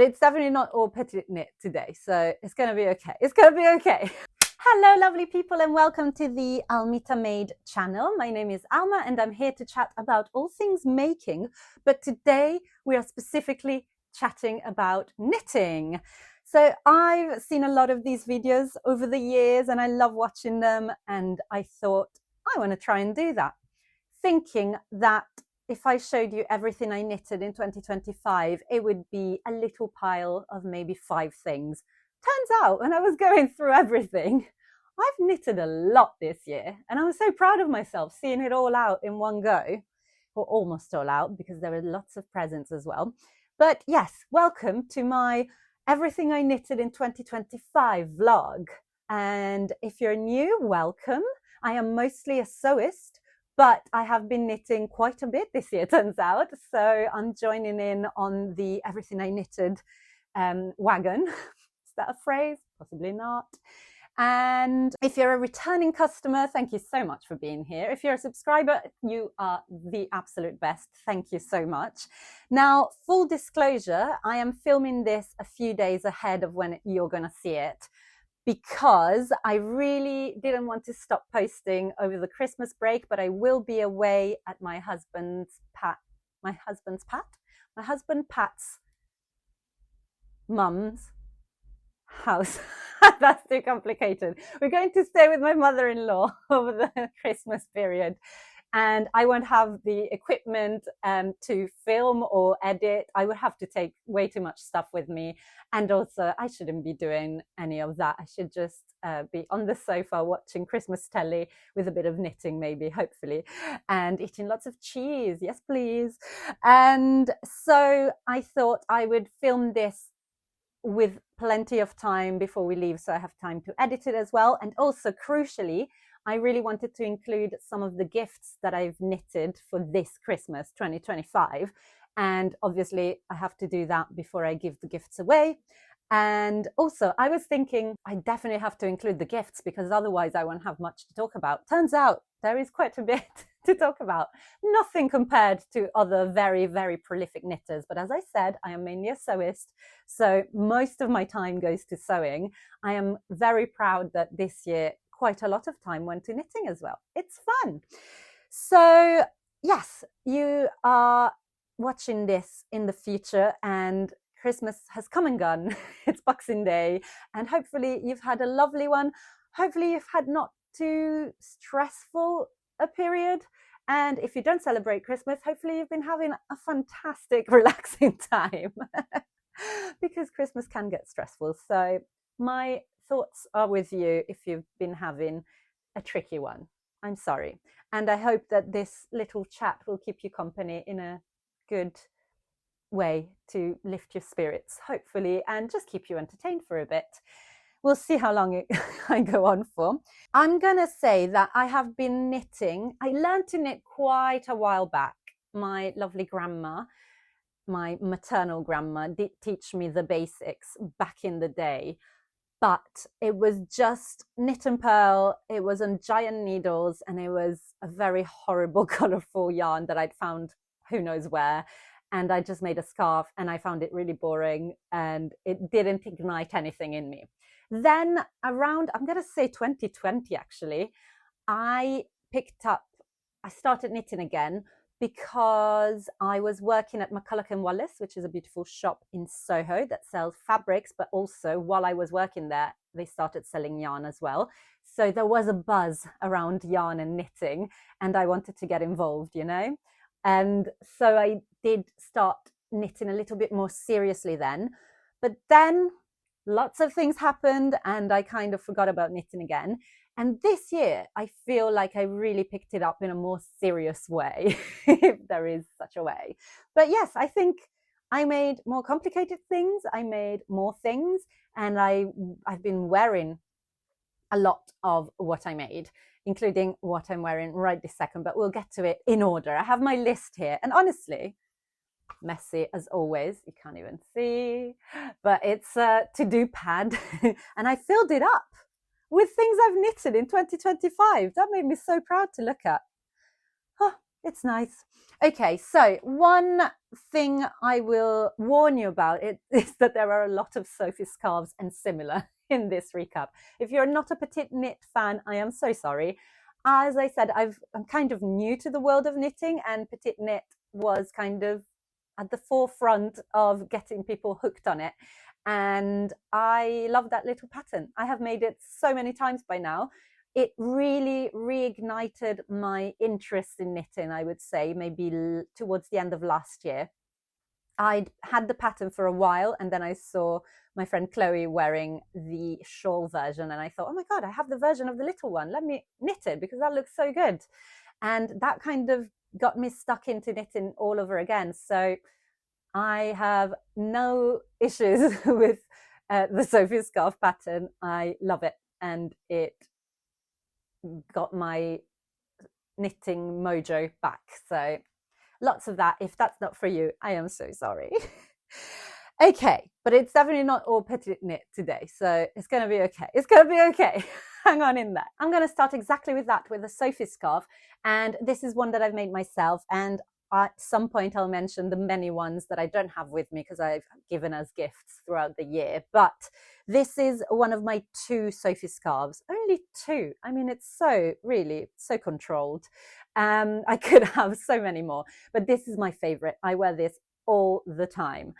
It's definitely not all petit knit today, so it's going to be okay. It's going to be okay. Hello, lovely people, and welcome to the AlmitaMade channel. My name is Alma, and I'm here to chat about all things making. But today we are specifically chatting about knitting. So I've seen a lot of these videos over the years, and I love watching them. And I thought I want to try and do that, thinking that if I showed you everything I knitted in 2025, it would be a little pile of maybe 5 things. Turns out, when I was going through everything, I've knitted a lot this year, and I was so proud of myself seeing it all out in one go, or almost all out, because there were lots of presents as well. But yes, welcome to my Everything I Knitted in 2025 vlog. And if you're new, welcome. I am mostly a sewist, but I have been knitting quite a bit this year, turns out. So I'm joining in on the Everything I Knitted wagon. Is that a phrase? Possibly not. And if you're a returning customer, thank you so much for being here. If you're a subscriber, you are the absolute best. Thank you so much. Now, full disclosure, I am filming this a few days ahead of when you're going to see it, because I really didn't want to stop posting over the Christmas break, but I will be away at my husband Pat's mum's house. That's too complicated. We're going to stay with my mother-in-law over the Christmas period, and I won't have the equipment to film or edit. I would have to take way too much stuff with me, and also I shouldn't be doing any of that. I should just be on the sofa watching Christmas telly with a bit of knitting, maybe, hopefully, and eating lots of cheese. Yes, please. And so I thought I would film this with plenty of time before we leave, so I have time to edit it as well. And also, crucially, I really wanted to include some of the gifts that I've knitted for this Christmas 2025. And obviously, I have to do that before I give the gifts away. And also, I was thinking I definitely have to include the gifts, because otherwise I won't have much to talk about. Turns out there is quite a bit to talk about. Nothing compared to other very, very prolific knitters. But as I said, I am mainly a sewist, so most of my time goes to sewing. I am very proud that this year quite a lot of time went to knitting as well. It's fun. So yes, you are watching this in the future, and Christmas has come and gone. It's Boxing Day, and hopefully you've had a lovely one. Hopefully you've had not too stressful a period. And if you don't celebrate Christmas, hopefully you've been having a fantastic, relaxing time, because Christmas can get stressful. So my thoughts are with you if you've been having a tricky one. I'm sorry. And I hope that this little chat will keep you company in a good way to lift your spirits, hopefully, and just keep you entertained for a bit. We'll see how long I go on for. I'm going to say that I have been knitting. I learned to knit quite a while back. My lovely grandma, my maternal grandma, did teach me the basics back in the day. But it was just knit and purl. It was on giant needles, and it was a very horrible, colourful yarn that I'd found who knows where. And I just made a scarf, and I found it really boring, and it didn't ignite anything in me. Then around, I'm going to say 2020, actually, I started knitting again, because I was working at McCulloch & Wallace, which is a beautiful shop in Soho that sells fabrics, but also while I was working there, they started selling yarn as well. So there was a buzz around yarn and knitting, and I wanted to get involved, you know? And so I did start knitting a little bit more seriously then. But then lots of things happened, and I kind of forgot about knitting again. And this year, I feel like I really picked it up in a more serious way, if there is such a way. But yes, I think I made more complicated things. I made more things, and I've been wearing a lot of what I made, including what I'm wearing right this second, but we'll get to it in order. I have my list here, and honestly, messy as always. You can't even see, but it's a to-do pad, and I filled it up with things I've knitted in 2025. That made me so proud to look at. Oh, It's nice. Okay, so one thing I will warn you about it is that there are a lot of Sophie scarves and similar in this recap. If you're not a petite knit fan, I am so sorry. As I said, I'm kind of new to the world of knitting, and petite knit was kind of at the forefront of getting people hooked on it. And I love that little pattern. I have made it so many times by now. It really reignited my interest in knitting, I would say, maybe towards the end of last year. I'd had the pattern for a while, and then I saw my friend Chloe wearing the shawl version, and I thought, oh my God, I have the version of the little one. Let me knit it because that looks so good. And that kind of got me stuck into knitting all over again. So I have no issues with the Sophie scarf pattern. I love it, and it got my knitting mojo back. So lots of that. If that's not for you, I am so sorry. Okay, but it's definitely not all petite knit today, so it's going to be okay. It's going to be okay. Hang on in there. I'm going to start exactly with that, with a Sophie scarf, and this is one that I've made myself, and at some point I'll mention the many ones that I don't have with me because I've given as gifts throughout the year. But this is one of my 2 Sophie scarves. Only 2. I mean, it's so really so controlled. I could have so many more, but this is my favorite. I wear this all the time.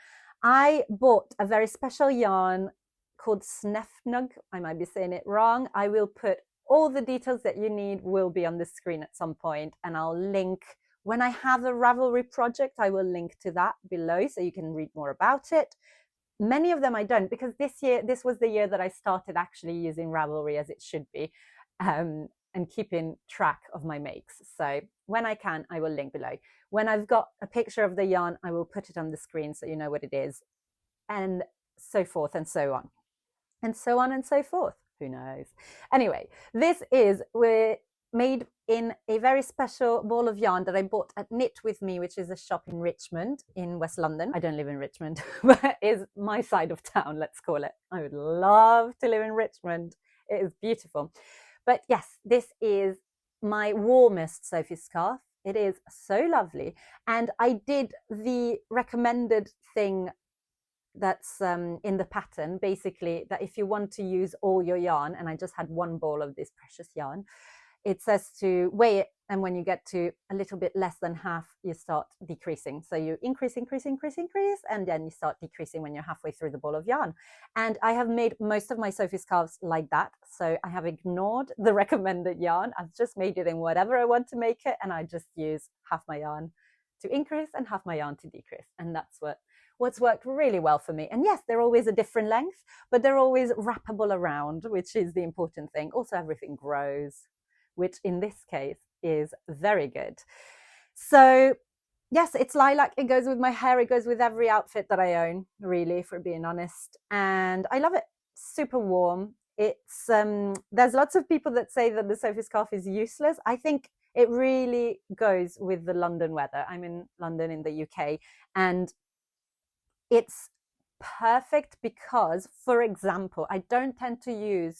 I bought a very special yarn called Snefnug. I might be saying it wrong. I will put all the details that you need will be on the screen at some point, and I'll link when I have a Ravelry project. I will link to that below so you can read more about it. Many of them I don't, because this was the year that I started actually using Ravelry as it should be, and keeping track of my makes. So when I can, I will link below. When I've got a picture of the yarn, I will put it on the screen so you know what it is, and so forth and so on. And so on and so forth. Who knows? Anyway, this is made in a very special ball of yarn that I bought at Knit With Me, which is a shop in Richmond in West London. I don't live in Richmond, but is my side of town, let's call it. I would love to live in Richmond. It is beautiful. But yes, this is my warmest Sophie scarf. It is so lovely. And I did the recommended thing that's in the pattern, basically, that if you want to use all your yarn, and I just had one ball of this precious yarn, it says to weigh it, and when you get to a little bit less than half, you start decreasing. So you increase, and then you start decreasing when you're halfway through the ball of yarn. And I have made most of my Sophie scarves like that. So I have ignored the recommended yarn. I've just made it in whatever I want to make it, and I just use half my yarn to increase and half my yarn to decrease. And that's what's worked really well for me. And yes, they're always a different length, but they're always wrappable around, which is the important thing. Also, everything grows, which in this case is very good. So yes, it's lilac. It goes with my hair. It goes with every outfit that I own, really, for being honest. And I love it. Super warm. It's there's lots of people that say that the Sophie scarf is useless. I think it really goes with the London weather. I'm in London in the UK, and it's perfect because, for example, I don't tend to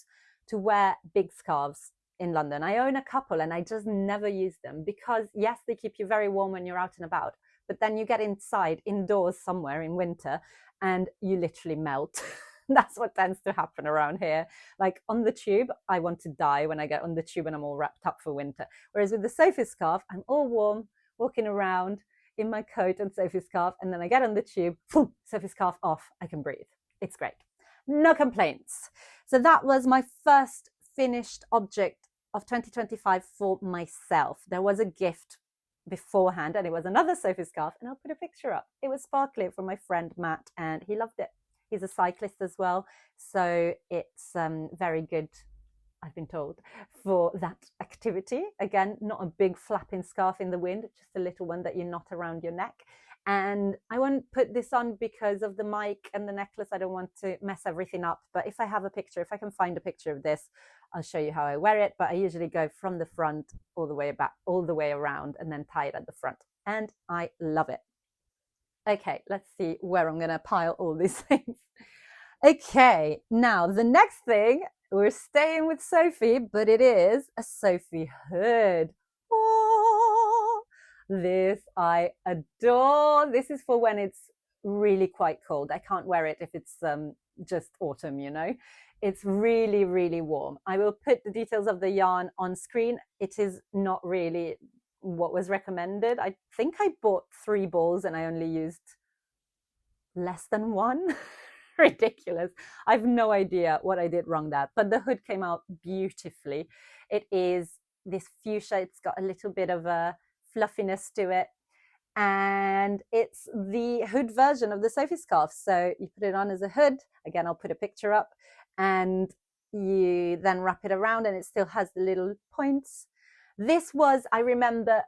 wear big scarves in London. I own a couple and I just never use them because, yes, they keep you very warm when you're out and about, but then you get indoors somewhere in winter, and you literally melt. That's what tends to happen around here. Like on the tube, I want to die when I get on the tube and I'm all wrapped up for winter. Whereas with the Sophie scarf, I'm all warm, walking around in my coat and Sophie scarf, and then I get on the tube, boom, Sophie scarf off, I can breathe. It's great. No complaints. So that was my first finished object of 2025 for myself. There was a gift beforehand, and it was another Sophie scarf, and I'll put a picture up. It was sparkly from my friend Matt, and he loved it. He's a cyclist as well, so it's very good, I've been told, for that activity. Again, not a big flapping scarf in the wind, just a little one that you knot around your neck. And I won't put this on because of the mic and the necklace. I don't want to mess everything up. But if I have a picture, if I can find a picture of this, I'll show you how I wear it. But I usually go from the front all the way back, all the way around, and then tie it at the front. And I love it. Okay, let's see where I'm going to pile all these things. Okay, now the next thing, we're staying with Sophie, but it is a Sophie hood. Oh, This I adore. This is for when it's really quite cold. I can't wear it if it's just autumn, you know. It's really, really warm. I will put the details of the yarn on screen. It is not really what was recommended. I think I bought 3 balls and I only used less than one. Ridiculous. I've no idea what I did wrong there, but the hood came out beautifully. It is this fuchsia. It's got a little bit of a fluffiness to it, and it's the hood version of the Sophie scarf. So you put it on as a hood. Again, I'll put a picture up, and you then wrap it around and it still has the little points. This was, I remember,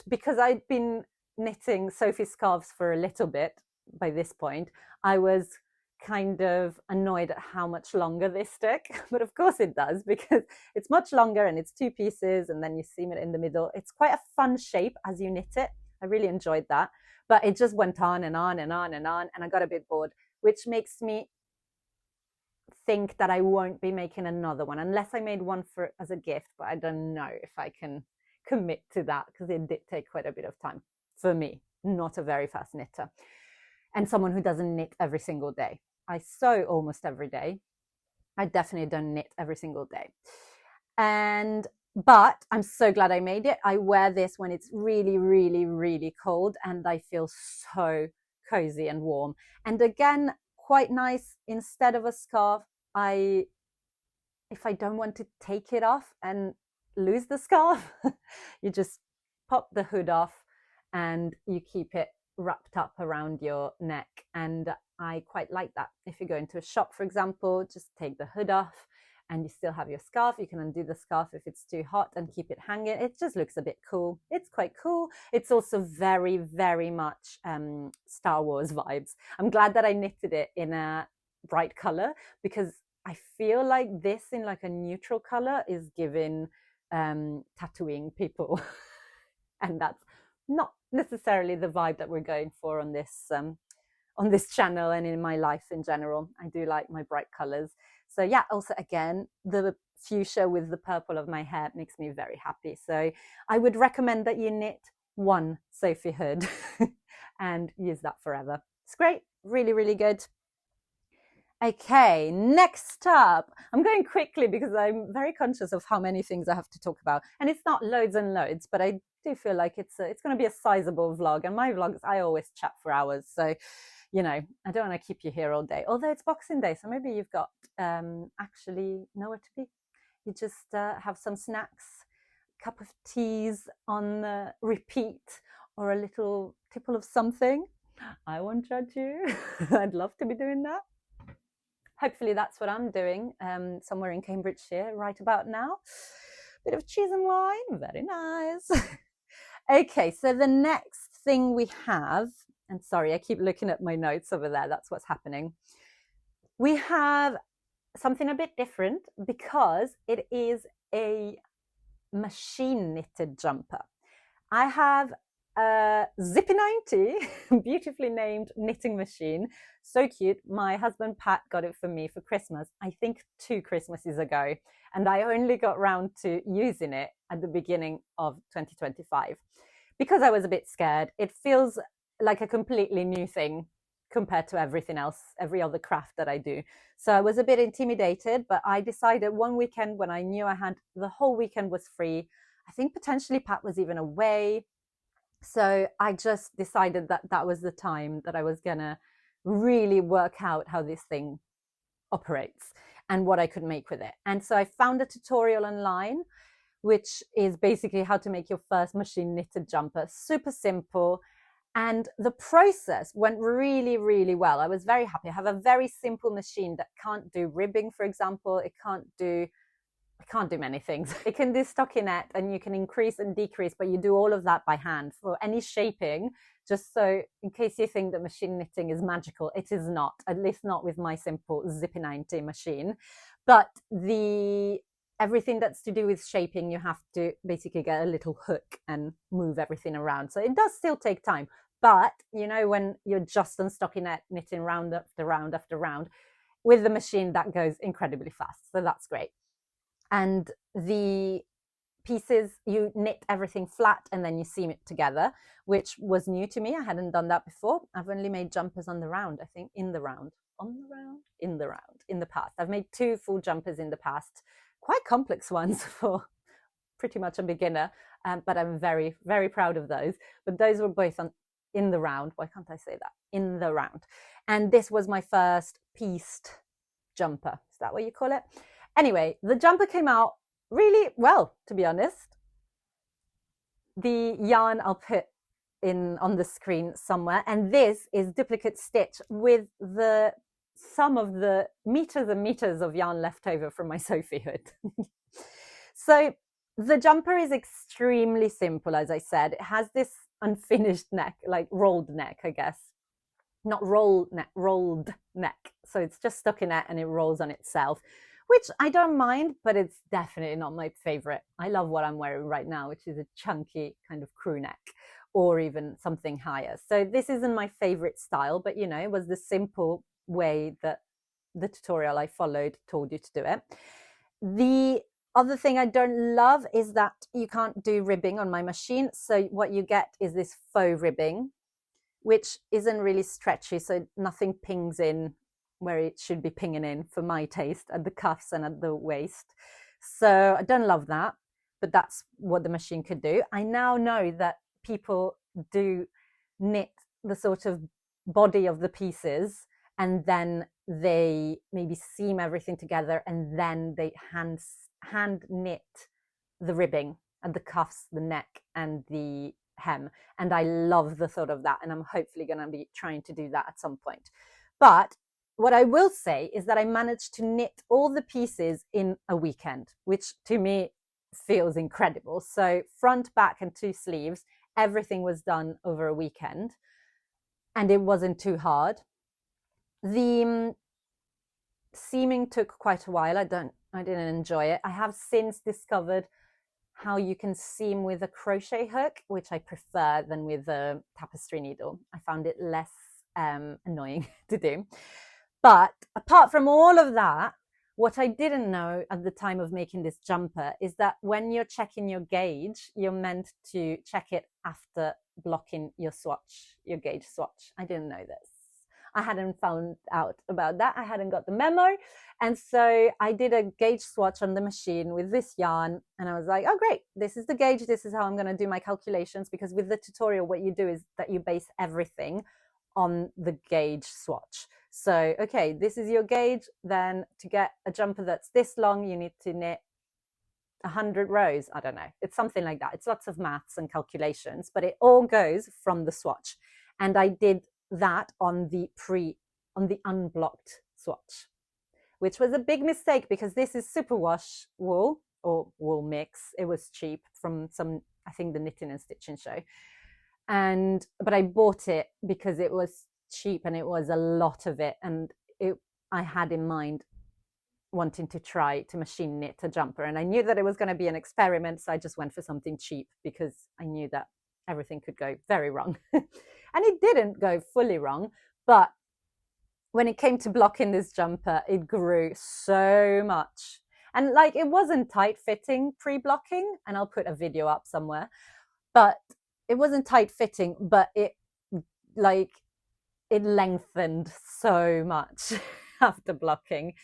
because I'd been knitting Sophie scarves for a little bit by this point, I was kind of annoyed at how much longer they stick, but of course it does, because it's much longer and it's 2 pieces and then you seam it in the middle. It's quite a fun shape as you knit it. I really enjoyed that, but it just went on and on and on and on, and I got a bit bored, which makes me think that I won't be making another one unless I made one for as a gift, but I don't know if I can commit to that because it did take quite a bit of time for me, not a very fast knitter and someone who doesn't knit every single day. I sew almost every day. I definitely don't knit every single day. But I'm so glad I made it. I wear this when it's really, really, really cold and I feel so cozy and warm. And again, quite nice. Instead of a scarf, if I don't want to take it off and lose the scarf, you just pop the hood off and you keep it wrapped up around your neck. And I quite like that. If you go into a shop, for example, just take the hood off and you still have your scarf. You can undo the scarf if it's too hot and keep it hanging. It just looks a bit cool. It's quite cool. It's also very, very much Star Wars vibes. I'm glad that I knitted it in a bright color because I feel like this in like a neutral color is giving tattooing people. And that's not necessarily the vibe that we're going for on this channel and in my life in general. I do like my bright colors. So yeah, also again, the fuchsia with the purple of my hair makes me very happy. So I would recommend that you knit one Sophie hood and use that forever. It's great, really, really good. Okay, next up, I'm going quickly because I'm very conscious of how many things I have to talk about. And it's not loads and loads, but I do feel like it's going to be a sizable vlog. And my vlogs, I always chat for hours. So, you know, I don't want to keep you here all day. Although it's Boxing Day, so maybe you've got actually nowhere to be. You just have some snacks, a cup of teas on repeat, or a little tipple of something. I won't judge you. I'd love to be doing that. Hopefully that's what I'm doing somewhere in Cambridgeshire right about now. Bit of cheese and wine, very nice. Okay, so the next thing we have, and sorry, I keep looking at my notes over there, that's what's happening. We have something a bit different because it is a machine knitted jumper. I have a Zippy 90, beautifully named knitting machine. So cute. My husband Pat got it for me for Christmas, I think 2 Christmases ago. And I only got round to using it at the beginning of 2025 because I was a bit scared. It feels like a completely new thing compared to everything else, every other craft that I do. So I was a bit intimidated, but I decided one weekend when I knew I had the whole weekend was free, I think potentially Pat was even away. So I just decided that that was the time that I was going to really work out how this thing operates and what I could make with it. And so I found a tutorial online, which is basically how to make your first machine knitted jumper. Super simple. And the process went really, really well. I was very happy. I have a very simple machine that can't do ribbing, for example. It can't do many things. It can do stockinette and you can increase and decrease, but you do all of that by hand. For any shaping, just so in case you think that machine knitting is magical, it is not, at least not with my simple Zippy 90 machine. But everything that's to do with shaping, you have to basically get a little hook and move everything around. So it does still take time. But, you know, when you're just on stockinette knitting round after round after round, with the machine, that goes incredibly fast. So that's great. And the pieces, you knit everything flat and then you seam it together, which was new to me. I hadn't done that before. I've only made jumpers on the round, I think, in the past. I've made 2 full jumpers in the past, quite complex ones for pretty much a beginner, but I'm very, very proud of those. But those were both in the round. Why can't I say that? In the round. And this was my first pieced jumper. Is that what you call it? Anyway, the jumper came out really well, to be honest. The yarn I'll put in on the screen somewhere, and this is duplicate stitch with some of the meters and meters of yarn left over from my Sophie hood. So the jumper is extremely simple, as I said. It has this unfinished neck, like rolled neck, I guess. Not rolled neck. So it's just stuck in it and it rolls on itself, which I don't mind, but it's definitely not my favorite. I love what I'm wearing right now, which is a chunky kind of crew neck or even something higher. So this isn't my favorite style, but you know, it was the simple way that the tutorial I followed told you to do it. The other thing I don't love is that you can't do ribbing on my machine. So what you get is this faux ribbing, which isn't really stretchy, so nothing pings in where it should be pinging in for my taste, at the cuffs and at the waist. So I don't love that, but that's what the machine could do. I now know that people do knit the sort of body of the pieces and then they maybe seam everything together and then they hand knit the ribbing and the cuffs, the neck and the hem. And I love the thought of that, and I'm hopefully going to be trying to do that at some point. But what I will say is that I managed to knit all the pieces in a weekend, which to me feels incredible. So front, back and 2 sleeves, everything was done over a weekend and it wasn't too hard. The seaming took quite a while. I didn't enjoy it. I have since discovered how you can seam with a crochet hook, which I prefer than with a tapestry needle. I found it less annoying to do. But apart from all of that, what I didn't know at the time of making this jumper is that when you're checking your gauge, you're meant to check it after blocking your swatch, your gauge swatch. I didn't know this. I hadn't found out about that. I hadn't got the memo. And so I did a gauge swatch on the machine with this yarn. And I was like, oh, great. This is the gauge. This is how I'm going to do my calculations. Because with the tutorial, what you do is that you base everything on the gauge swatch. So, okay, this is your gauge. Then to get a jumper that's this long, you need to knit 100 rows. I don't know. It's something like that. It's lots of maths and calculations, but it all goes from the swatch. And I did that on the unblocked swatch, which was a big mistake because this is superwash wool or wool mix. It was cheap from some, I think, the Knitting and Stitching show. But I bought it because it was cheap and it was a lot of it. And I had in mind wanting to try to machine knit a jumper. And I knew that it was going to be an experiment. So I just went for something cheap because I knew that everything could go very wrong. And it didn't go fully wrong. But when it came to blocking this jumper, it grew so much. And like, it wasn't tight fitting pre-blocking. And I'll put a video up somewhere. But it wasn't tight fitting, but it lengthened so much after blocking.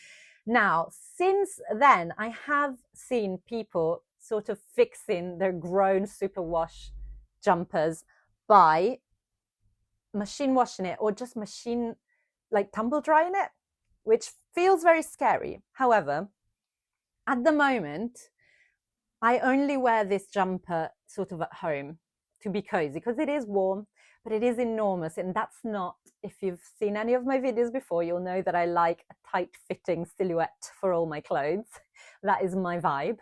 Now, since then, I have seen people sort of fixing their grown superwash jumpers by machine washing it or just machine like tumble drying it, which feels very scary. However, at the moment, I only wear this jumper sort of at home to be cozy because it is warm, but it is enormous. And that's not, if you've seen any of my videos before, you'll know that I like a tight fitting silhouette for all my clothes. That is my vibe.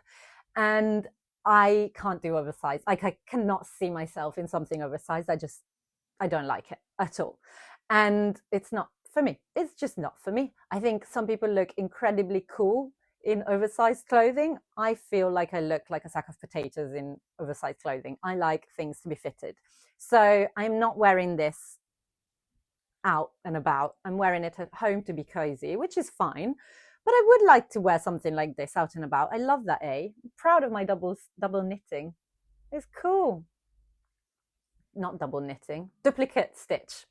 And I can't do oversized. Like, I cannot see myself in something oversized. I don't like it at all. And it's not for me. It's just not for me. I think some people look incredibly cool in oversized clothing. I feel like I look like a sack of potatoes in oversized clothing. I like things to be fitted. So I'm not wearing this out and about. I'm wearing it at home to be cozy, which is fine. But I would like to wear something like this out and about. I love that, I'm proud of my double knitting. It's cool. Not double knitting, duplicate stitch.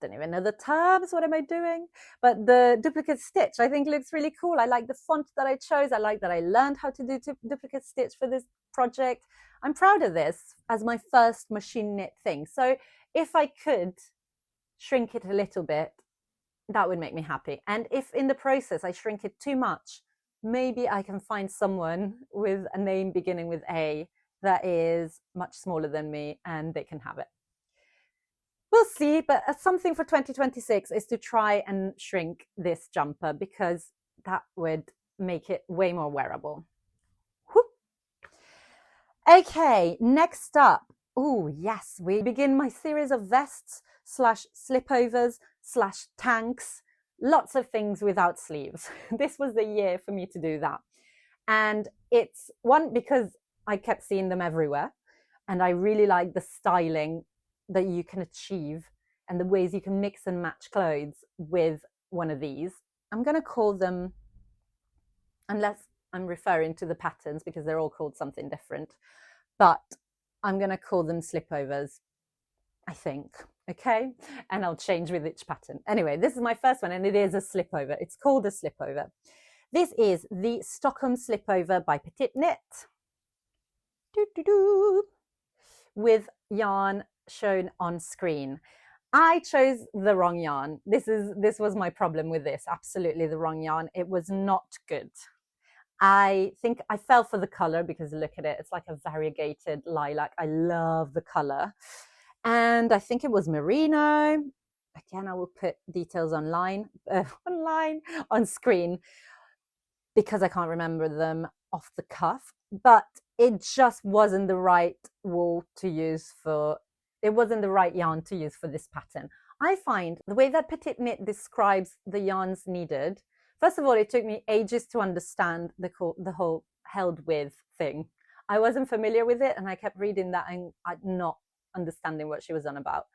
Don't even know the terms. What am I doing? But the duplicate stitch, I think, looks really cool. I like the font that I chose. I like that I learned how to do duplicate stitch for this project. I'm proud of this as my first machine knit thing. So if I could shrink it a little bit, that would make me happy. And if in the process I shrink it too much, maybe I can find someone with a name beginning with A that is much smaller than me and they can have it. We'll see, but something for 2026 is to try and shrink this jumper because that would make it way more wearable. Whoop. Okay, next up. Oh, yes, we begin my series of vests slash slipovers slash tanks, lots of things without sleeves. This was the year for me to do that. And it's one because I kept seeing them everywhere and I really like the styling that you can achieve and the ways you can mix and match clothes with one of these. I'm going to call them, unless I'm referring to the patterns because they're all called something different, but I'm going to call them slipovers, I think. Okay, and I'll change with each pattern. Anyway, this is my first one and it is a slipover. It's called a slipover. This is the Stockholm Slipover by Petite Knit. With yarn shown on screen. I chose the wrong yarn. This was my problem with this. Absolutely the wrong yarn. It was not good. I think I fell for the color because look at it. It's like a variegated lilac. I love the color. And I think it was merino. Again, I will put details online on screen because I can't remember them off the cuff. But it just wasn't the right wool to use for, it wasn't the right yarn to use for this pattern. I find the way that Petite Knit describes the yarns needed, first of all, it took me ages to understand the whole held with thing. I wasn't familiar with it and I kept reading that and not understanding what she was on about.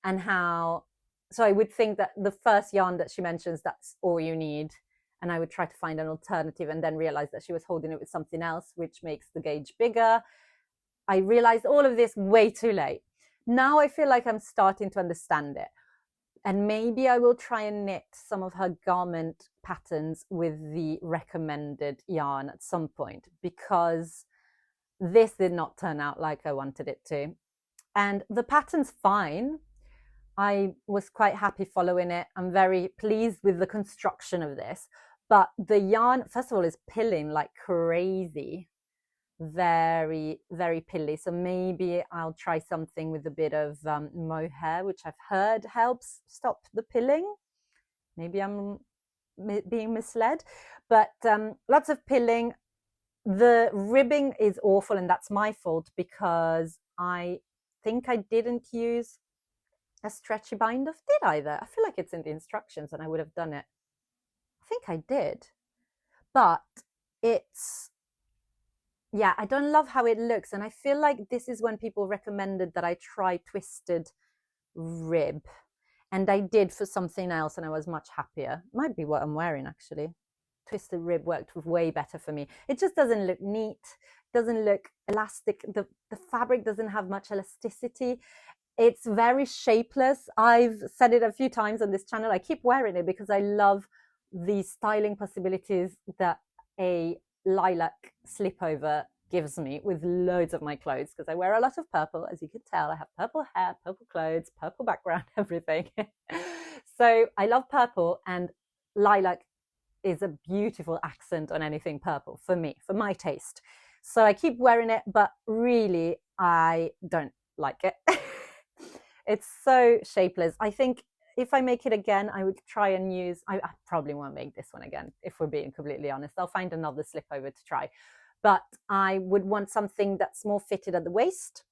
And how, so I would think that the first yarn that she mentions, that's all you need. And I would try to find an alternative and then realize that she was holding it with something else, which makes the gauge bigger. I realized all of this way too late. Now I feel like I'm starting to understand it. And maybe I will try and knit some of her garment patterns with the recommended yarn at some point, because this did not turn out like I wanted it to. And the pattern's fine. I was quite happy following it. I'm very pleased with the construction of this. But the yarn, first of all, is pilling like crazy. Very, very pilly. So maybe I'll try something with a bit of mohair, which I've heard helps stop the pilling. Maybe I'm being misled. But lots of pilling. The ribbing is awful, and that's my fault because I think I didn't use a stretchy bind-off, did I there? I feel like it's in the instructions and I would have done it. I think I did. But it's, yeah, I don't love how it looks. And I feel like this is when people recommended that I try twisted rib. And I did for something else and I was much happier. Might be what I'm wearing actually. Twisted rib worked way better for me. It just doesn't look neat, doesn't look elastic. The fabric doesn't have much elasticity. It's very shapeless. I've said it a few times on this channel. I keep wearing it because I love the styling possibilities that a lilac slipover gives me with loads of my clothes, because I wear a lot of purple. As you can tell, I have purple hair, purple clothes, purple background, everything. So I love purple, and lilac is a beautiful accent on anything purple for me, for my taste. So I keep wearing it, but really I don't like it. It's so shapeless. I think if I make it again, I would try and use, I probably won't make this one again, if we're being completely honest. I'll find another slipover to try. But I would want something that's more fitted at the waist.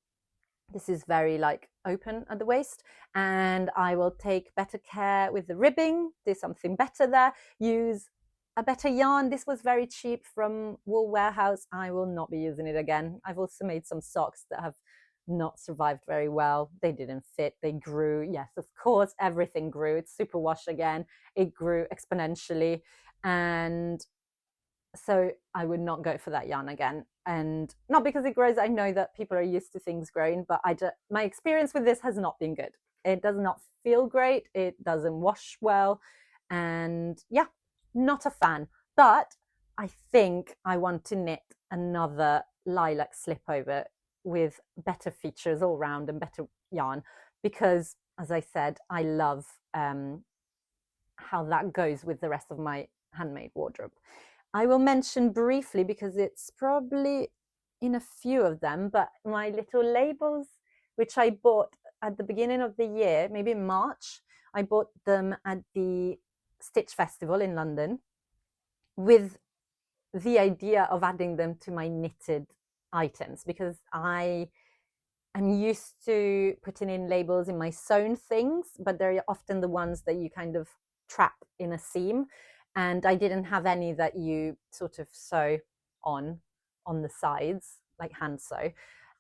This is very like open at the waist, and I will take better care with the ribbing, do something better there, use a better yarn. This was very cheap from Wool Warehouse. I will not be using it again. I've also made some socks that have not survived very well. They didn't fit. They grew. Yes, of course, everything grew. It's superwash again. It grew exponentially. And so I would not go for that yarn again. And not because it grows. I know that people are used to things growing, but my experience with this has not been good. It does not feel great. It doesn't wash well. And yeah, not a fan. But I think I want to knit another lilac slipover with better features all round and better yarn, because as I said, I love how that goes with the rest of my handmade wardrobe. I will mention briefly, because it's probably in a few of them, but my little labels, which I bought at the beginning of the year, maybe in March. I bought them at the Stitch Festival in London with the idea of adding them to my knitted items, because I am used to putting in labels in my sewn things, but they're often the ones that you kind of trap in a seam. And I didn't have any that you sort of sew on the sides, like hand sew.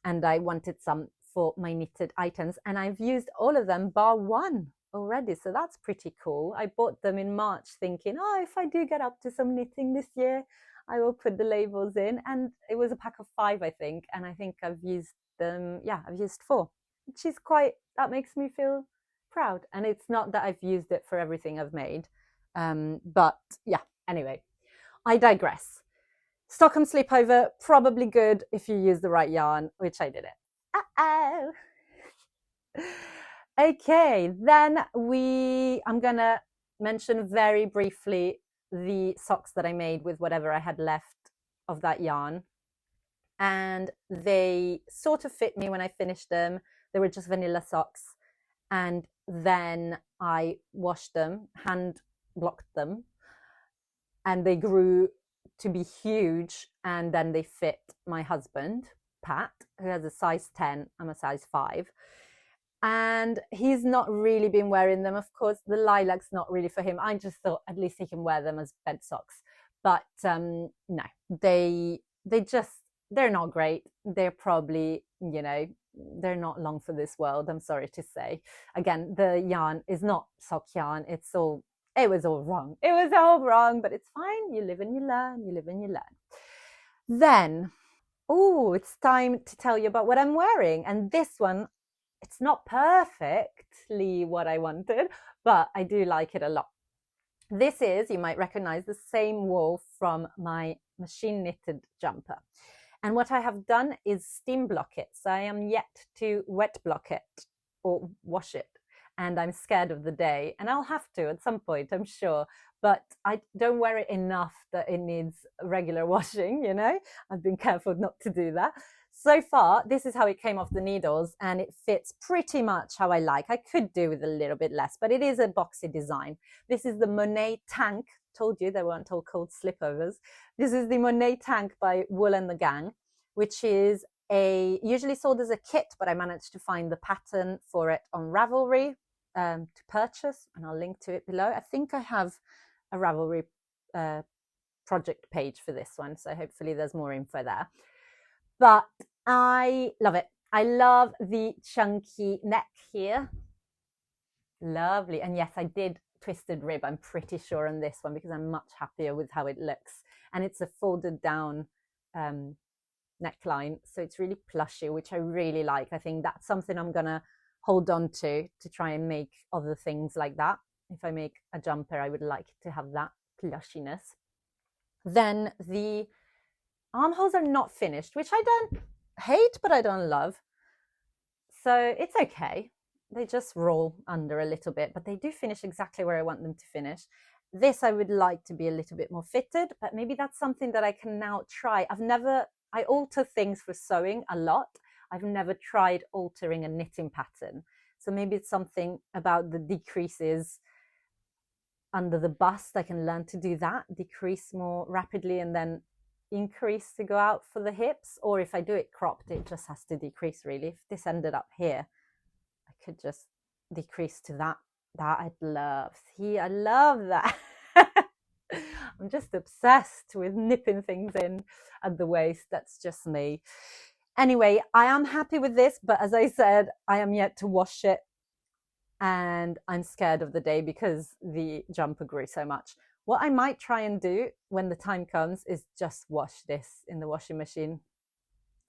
And I wanted some for my knitted items. And I've used all of them bar one already. So that's pretty cool. I bought them in March thinking, oh, if I do get up to some knitting this year, I will put the labels in. And it was a pack of 5, I think. And I think I've used them. Yeah, I've used 4, which is that makes me feel proud. And it's not that I've used it for everything I've made. But yeah, anyway, I digress. Stockholm slipover, probably good if you use the right yarn, which I didn't. Uh-oh. Okay, then I'm gonna mention very briefly the socks that I made with whatever I had left of that yarn. And they sort of fit me when I finished them. They were just vanilla socks. And then I washed them, hand blocked them, and they grew to be huge. And then they fit my husband, Pat, who has a size 10. I'm a size 5. And he's not really been wearing them. Of course, the lilac's not really for him. I just thought at least he can wear them as bed socks. But no, they're not great. They're probably, they're not long for this world, I'm sorry to say. Again, the yarn is not sock yarn. It was all wrong. It was all wrong, but it's fine. You live and you learn. You live and you learn. Then, it's time to tell you about what I'm wearing. And this one, it's not perfectly what I wanted, but I do like it a lot. This is, you might recognize, the same wool from my machine knitted jumper. And what I have done is steam block it. So I am yet to wet block it or wash it. And I'm scared of the day. And I'll have to at some point, I'm sure. But I don't wear it enough that it needs regular washing, I've been careful not to do that. So far, this is how it came off the needles, and it fits pretty much how I like. I could do with a little bit less, but it is a boxy design. This is the Monet Tank. Told you they weren't all called slipovers. This is the Monet Tank by Wool and the Gang, which is usually sold as a kit, but I managed to find the pattern for it on Ravelry to purchase, and I'll link to it below. I think I have a Ravelry project page for this one, so hopefully there's more info there. But I love it. I love the chunky neck here. Lovely. And yes, I did twisted rib, I'm pretty sure, on this one, because I'm much happier with how it looks. And it's a folded down neckline. So it's really plushy, which I really like. I think that's something I'm going to hold on to try and make other things like that. If I make a jumper, I would like to have that plushiness. Then the armholes are not finished, which I don't hate, but I don't love. So it's okay. They just roll under a little bit, but they do finish exactly where I want them to finish. This I would like to be a little bit more fitted, but maybe that's something that I can now try. I alter things for sewing a lot. I've never tried altering a knitting pattern. So maybe it's something about the decreases under the bust. I can learn to do that, decrease more rapidly and then increase to go out for the hips. Or if I do it cropped, it just has to decrease really. If this ended up here, I could just decrease to that. That I'd love. See, I love that. I'm just obsessed with nipping things in at the waist. That's just me. Anyway, I am happy with this, but as I said, I am yet to wash it, and I'm scared of the day because the jumper grew so much. What I might try and do when the time comes is just wash this in the washing machine,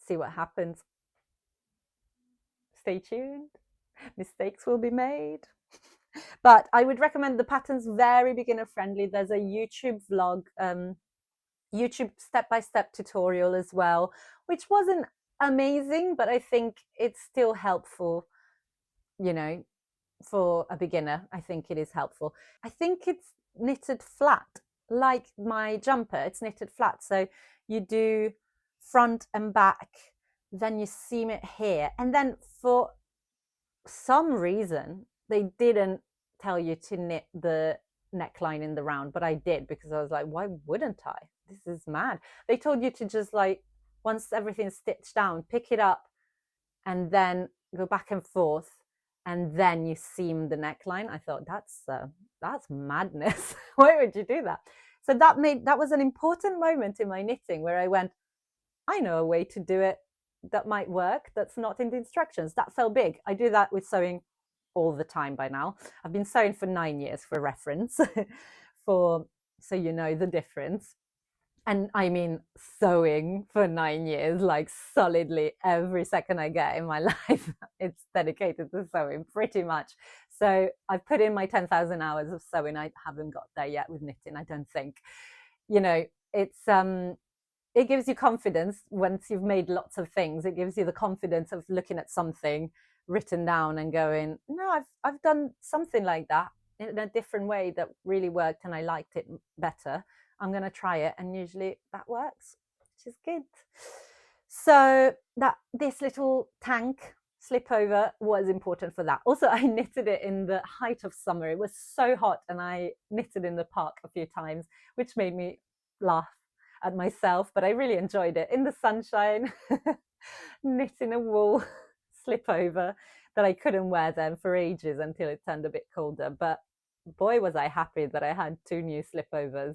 see what happens. Stay tuned. Mistakes will be made. But I would recommend the pattern's very beginner friendly. There's a YouTube vlog, YouTube step-by-step tutorial as well, which wasn't amazing, but I think it's still helpful, you know, for a beginner. I think it is helpful. I think it's knitted flat, like my jumper. It's knitted flat. So you do front and back, then you seam it here. And then for some reason, they didn't tell you to knit the neckline in the round, but I did, because I was like, why wouldn't I? This is mad. They told you to just, like, once everything's stitched down, pick it up and then go back and forth, and then you seam the neckline. I thought, that's madness. Why would you do that? So that was an important moment in my knitting where I went, I know a way to do it that might work, that's not in the instructions. That felt big. I do that with sewing all the time by now. I've been sewing for 9 years, for reference, so you know the difference. And I mean sewing for 9 years, like solidly every second I get in my life, it's dedicated to sewing pretty much. So I've put in my 10,000 hours of sewing. I haven't got there yet with knitting, I don't think. You know, it gives you confidence once you've made lots of things. It gives you the confidence of looking at something written down and going, no, I've done something like that in a different way that really worked and I liked it better. I'm going to try it, and usually that works, which is good. So this little tank slip over was important for that. Also, I knitted it in the height of summer. It was so hot, and I knitted in the park a few times, which made me laugh at myself, but I really enjoyed it in the sunshine. Knitting a wool slip over that I couldn't wear then for ages until it turned a bit colder. But boy, was I happy that I had 2 new slipovers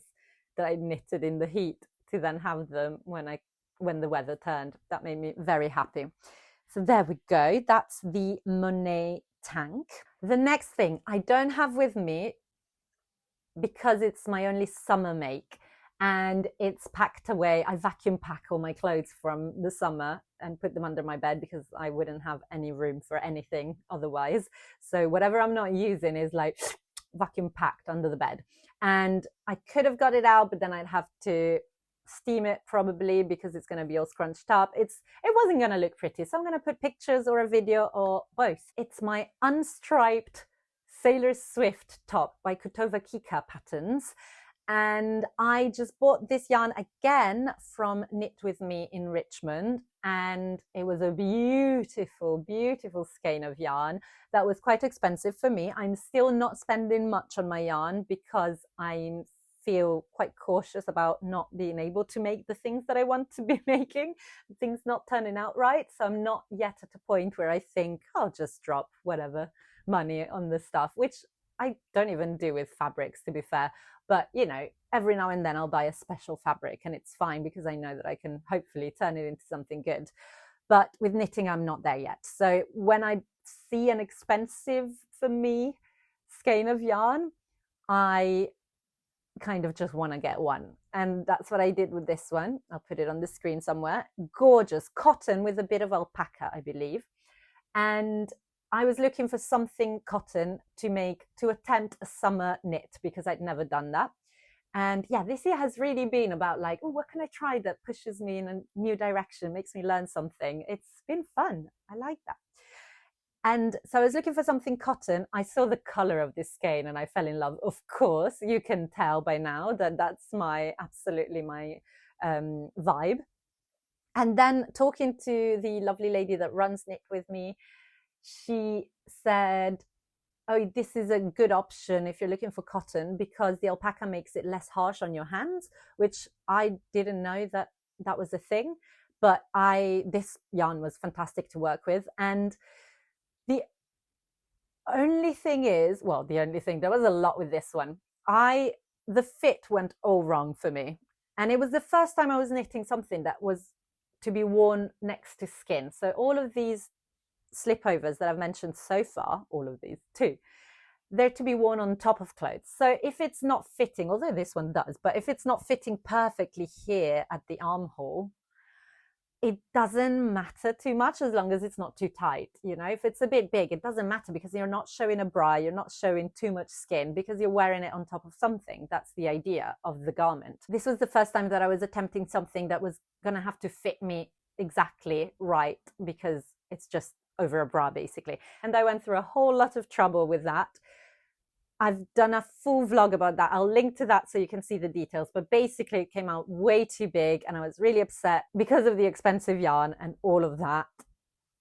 that I knitted in the heat to then have them when the weather turned. That made me very happy. So there we go. That's the Monet tank. The next thing I don't have with me because it's my only summer make, and it's packed away. I vacuum pack all my clothes from the summer and put them under my bed because I wouldn't have any room for anything otherwise. So whatever I'm not using is like vacuum packed under the bed. And I could have got it out, but then I'd have to steam it probably because it's going to be all scrunched up. It wasn't going to look pretty. So I'm going to put pictures or a video or both. It's my unstriped Sailor Swift top by Kutova Kika Patterns. And I just bought this yarn again from Knit With Me in Richmond, and it was a beautiful, beautiful skein of yarn that was quite expensive for me. I'm still not spending much on my yarn because I feel quite cautious about not being able to make the things that I want to be making, things not turning out right. So I'm not yet at a point where I think I'll just drop whatever money on the stuff, which I don't even do with fabrics, to be fair. But, you know, every now and then I'll buy a special fabric and it's fine because I know that I can hopefully turn it into something good. But with knitting, I'm not there yet. So when I see an expensive, for me, skein of yarn, I kind of just want to get one. And that's what I did with this one. I'll put it on the screen somewhere. Gorgeous cotton with a bit of alpaca, I believe. And I was looking for something cotton to attempt a summer knit because I'd never done that. And yeah, this year has really been about like, oh, what can I try that pushes me in a new direction, makes me learn something. It's been fun. I like that. And so I was looking for something cotton. I saw the color of this skein and I fell in love. Of course, you can tell by now that that's absolutely my vibe. And then talking to the lovely lady that runs Knit With Me, she said, oh, this is a good option if you're looking for cotton because the alpaca makes it less harsh on your hands, which I didn't know that was a thing. But this yarn was fantastic to work with. And the only thing is, there was a lot with this one. The fit went all wrong for me. And it was the first time I was knitting something that was to be worn next to skin. So all of these slipovers that I've mentioned so far, all of these too, they're to be worn on top of clothes. So if it's not fitting, although this one does, but if it's not fitting perfectly here at the armhole, it doesn't matter too much as long as it's not too tight. You know, if it's a bit big, it doesn't matter because you're not showing a bra, you're not showing too much skin because you're wearing it on top of something. That's the idea of the garment. This was the first time that I was attempting something that was going to have to fit me exactly right because it's just over a bra basically. And I went through a whole lot of trouble with that. I've done a full vlog about that. I'll link to that so you can see the details. But basically it came out way too big and I was really upset because of the expensive yarn and all of that.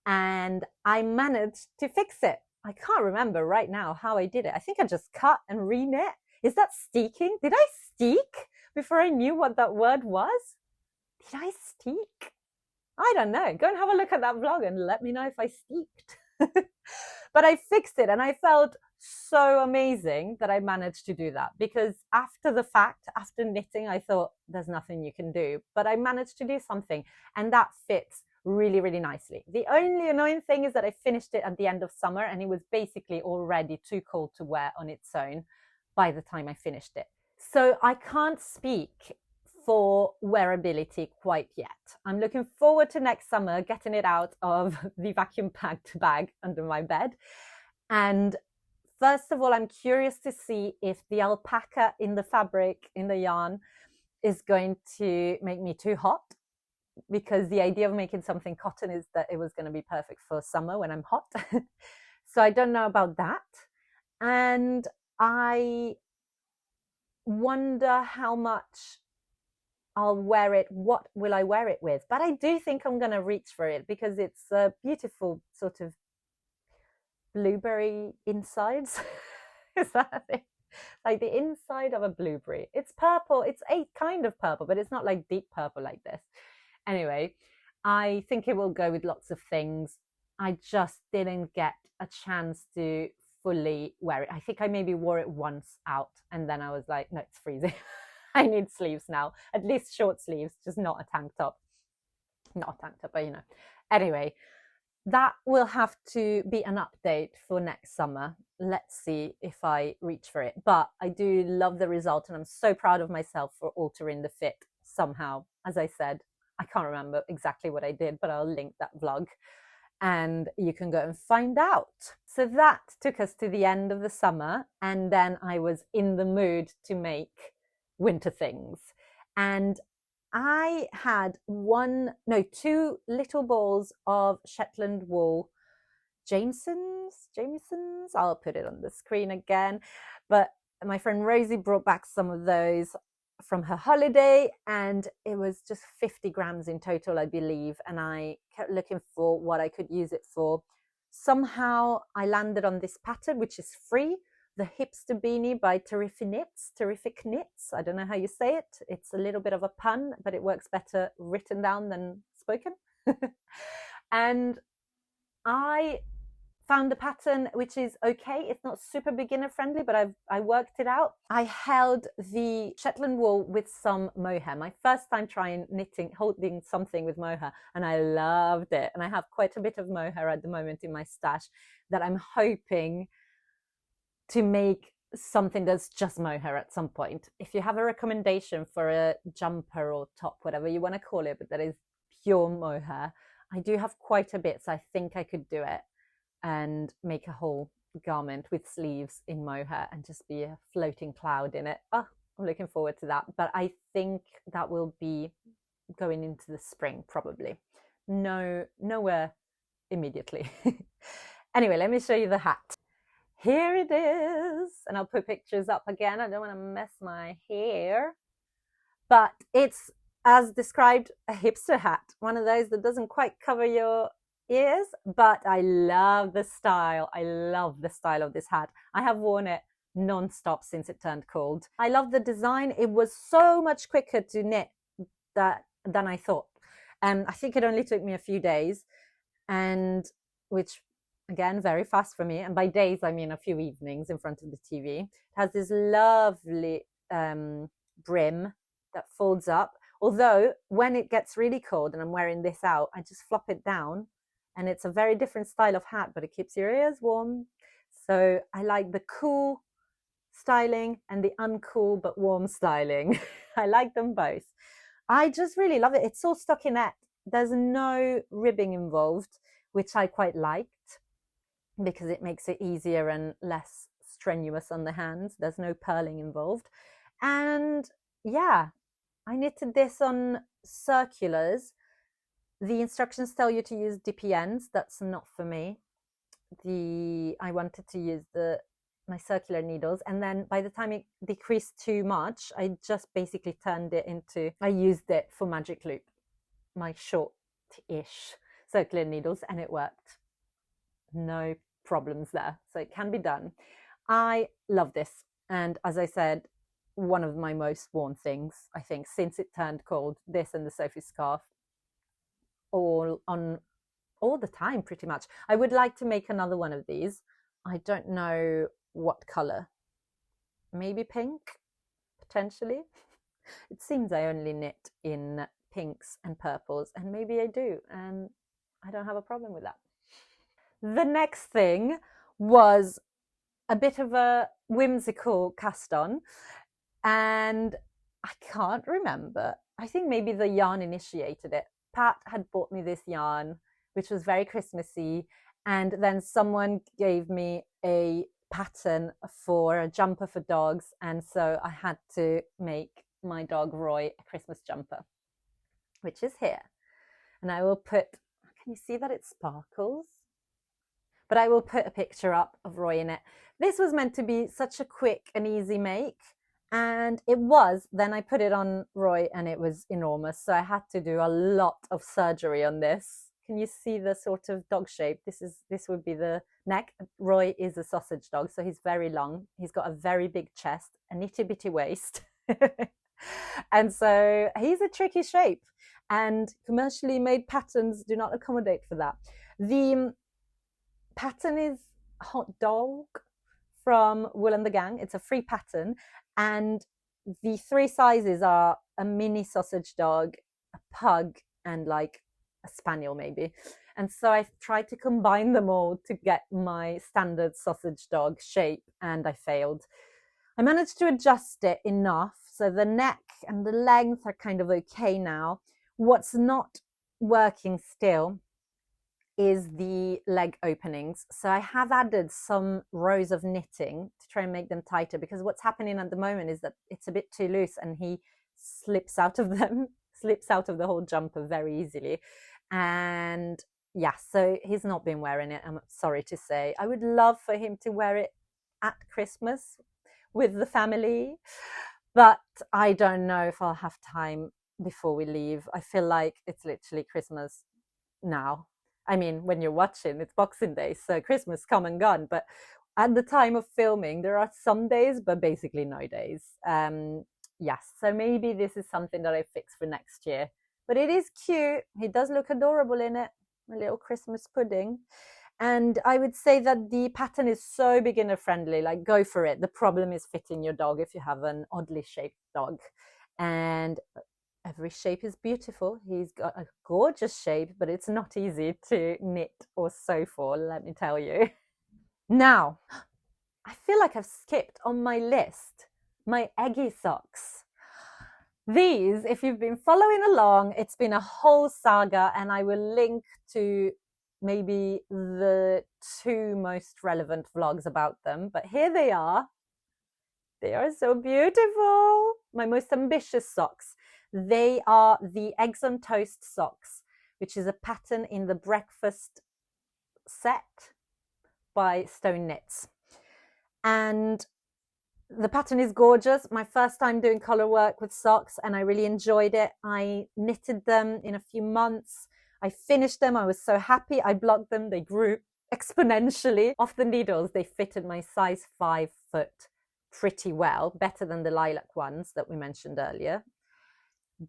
And I managed to fix it. I can't remember right now how I did it. I think I just cut and re-knit. Is that steeking? Did I steek before I knew what that word was? Did I steek? I don't know. Go and have a look at that vlog and let me know if I steeked. But I fixed it and I felt so amazing that I managed to do that, because after the fact, after knitting, I thought there's nothing you can do, but I managed to do something and that fits really, really nicely. The only annoying thing is that I finished it at the end of summer and it was basically already too cold to wear on its own by the time I finished it. So I can't speak for wearability quite yet. I'm looking forward to next summer getting it out of the vacuum packed bag under my bed. And first of all, I'm curious to see if the alpaca in the fabric, in the yarn, is going to make me too hot, because the idea of making something cotton is that it was going to be perfect for summer when I'm hot. So I don't know about that. And I wonder how much I'll wear it. What will I wear it with? But I do think I'm going to reach for it because it's a beautiful sort of blueberry insides. Is that it? Like the inside of a blueberry. It's purple. It's a kind of purple, but it's not like deep purple like this. Anyway, I think it will go with lots of things. I just didn't get a chance to fully wear it. I think I maybe wore it once out and then I was like, no, it's freezing. I need sleeves now, at least short sleeves, just not a tank top. Not a tank top, but you know. Anyway, that will have to be an update for next summer. Let's see if I reach for it. But I do love the result and I'm so proud of myself for altering the fit somehow. As I said, I can't remember exactly what I did, but I'll link that vlog and you can go and find out. So that took us to the end of the summer, and then I was in the mood to make winter things. And I had two little balls of Shetland wool, Jameson's, I'll put it on the screen again. But my friend Rosie brought back some of those from her holiday, and it was just 50 grams in total, I believe. And I kept looking for what I could use it for. Somehow I landed on this pattern, which is free, the Hipster Beanie by Terrific Knits. I don't know how you say it. It's a little bit of a pun, but it works better written down than spoken. And I found the pattern, which is okay. It's not super beginner friendly, but I worked it out. I held the Shetland wool with some mohair. My first time trying holding something with mohair, and I loved it. And I have quite a bit of mohair at the moment in my stash that I'm hoping to make something that's just mohair at some point. If you have a recommendation for a jumper or top, whatever you want to call it, but that is pure mohair, I do have quite a bit, so I think I could do it and make a whole garment with sleeves in mohair and just be a floating cloud in it. Oh, I'm looking forward to that. But I think that will be going into the spring probably. Nowhere immediately. Anyway, let me show you the hat. Here it is, and I'll put pictures up again. I don't want to mess my hair, but it's, as described, a hipster hat, one of those that doesn't quite cover your ears, but I love the style. I love the style of this hat. I have worn it non-stop since it turned cold. I love the design. It was so much quicker to knit than I thought. I think it only took me a few days, and which again, very fast for me. And by days, I mean a few evenings in front of the TV. It has this lovely brim that folds up. Although when it gets really cold and I'm wearing this out, I just flop it down, and it's a very different style of hat, but it keeps your ears warm. So I like the cool styling and the uncool but warm styling. I like them both. I just really love it. It's all stockinette. There's no ribbing involved, which I quite liked because it makes it easier and less strenuous on the hands. There's no purling involved. And yeah, I knitted this on circulars. The instructions tell you to use dippy ends. That's not for me. I wanted to use my circular needles, and then by the time it decreased too much, I just basically turned it into, I used it for magic loop, my short-ish circular needles, and it worked. No problems there. So it can be done. I love this. And as I said, one of my most worn things, I think, since it turned cold, this and the Sophie scarf, all the time pretty much. I would like to make another one of these. I don't know what color. Maybe pink, potentially. It seems I only knit in pinks and purples, and maybe I do, and I don't have a problem with that. The next thing was a bit of a whimsical cast on, and I can't remember. I think maybe the yarn initiated it. Pat had bought me this yarn, which was very Christmassy, and then someone gave me a pattern for a jumper for dogs, and so I had to make my dog Roy a Christmas jumper, which is here. And I will put, can you see that it sparkles? But I will put a picture up of Roy in it. This was meant to be such a quick and easy make, and it was. Then I put it on Roy and it was enormous, so I had to do a lot of surgery on this. Can you see the sort of dog shape? This would be the neck. Roy is a sausage dog, so he's very long. He's got a very big chest, a nitty bitty waist. And so he's a tricky shape, and commercially made patterns do not accommodate for that. The pattern is Hot Dog from Wool and the Gang. It's a free pattern, and the three sizes are a mini sausage dog, a pug, and like a spaniel maybe. And so I tried to combine them all to get my standard sausage dog shape, and I failed. I managed to adjust it enough so the neck and the length are kind of okay now. What's not working still is the leg openings. So I have added some rows of knitting to try and make them tighter, because what's happening at the moment is that it's a bit too loose and he slips out of them, slips out of the whole jumper very easily. And yeah, so he's not been wearing it, I'm sorry to say. I would love for him to wear it at Christmas with the family, but I don't know if I'll have time before we leave. I feel like it's literally Christmas now. I mean, when you're watching, it's Boxing Day, so Christmas come and gone. But at the time of filming, there are some days, but basically no days. Yes, so maybe this is something that I fix for next year. But it is cute. He does look adorable in it, a little Christmas pudding. And I would say that the pattern is so beginner friendly, like go for it. The problem is fitting your dog if you have an oddly shaped dog. And every shape is beautiful. He's got a gorgeous shape, but it's not easy to knit or sew for, let me tell you. Now, I feel like I've skipped on my list my eggy socks. These, if you've been following along, it's been a whole saga, and I will link to maybe the 2 most relevant vlogs about them. But here they are. They are so beautiful. My most ambitious socks. They are the Eggs on Toast socks, which is a pattern in the breakfast set by Stone Knits. And the pattern is gorgeous. My first time doing color work with socks, and I really enjoyed it. I knitted them in a few months. I finished them. I was so happy. I blocked them. They grew exponentially. Off the needles, they fitted my size 5 foot pretty well, better than the lilac ones that we mentioned earlier.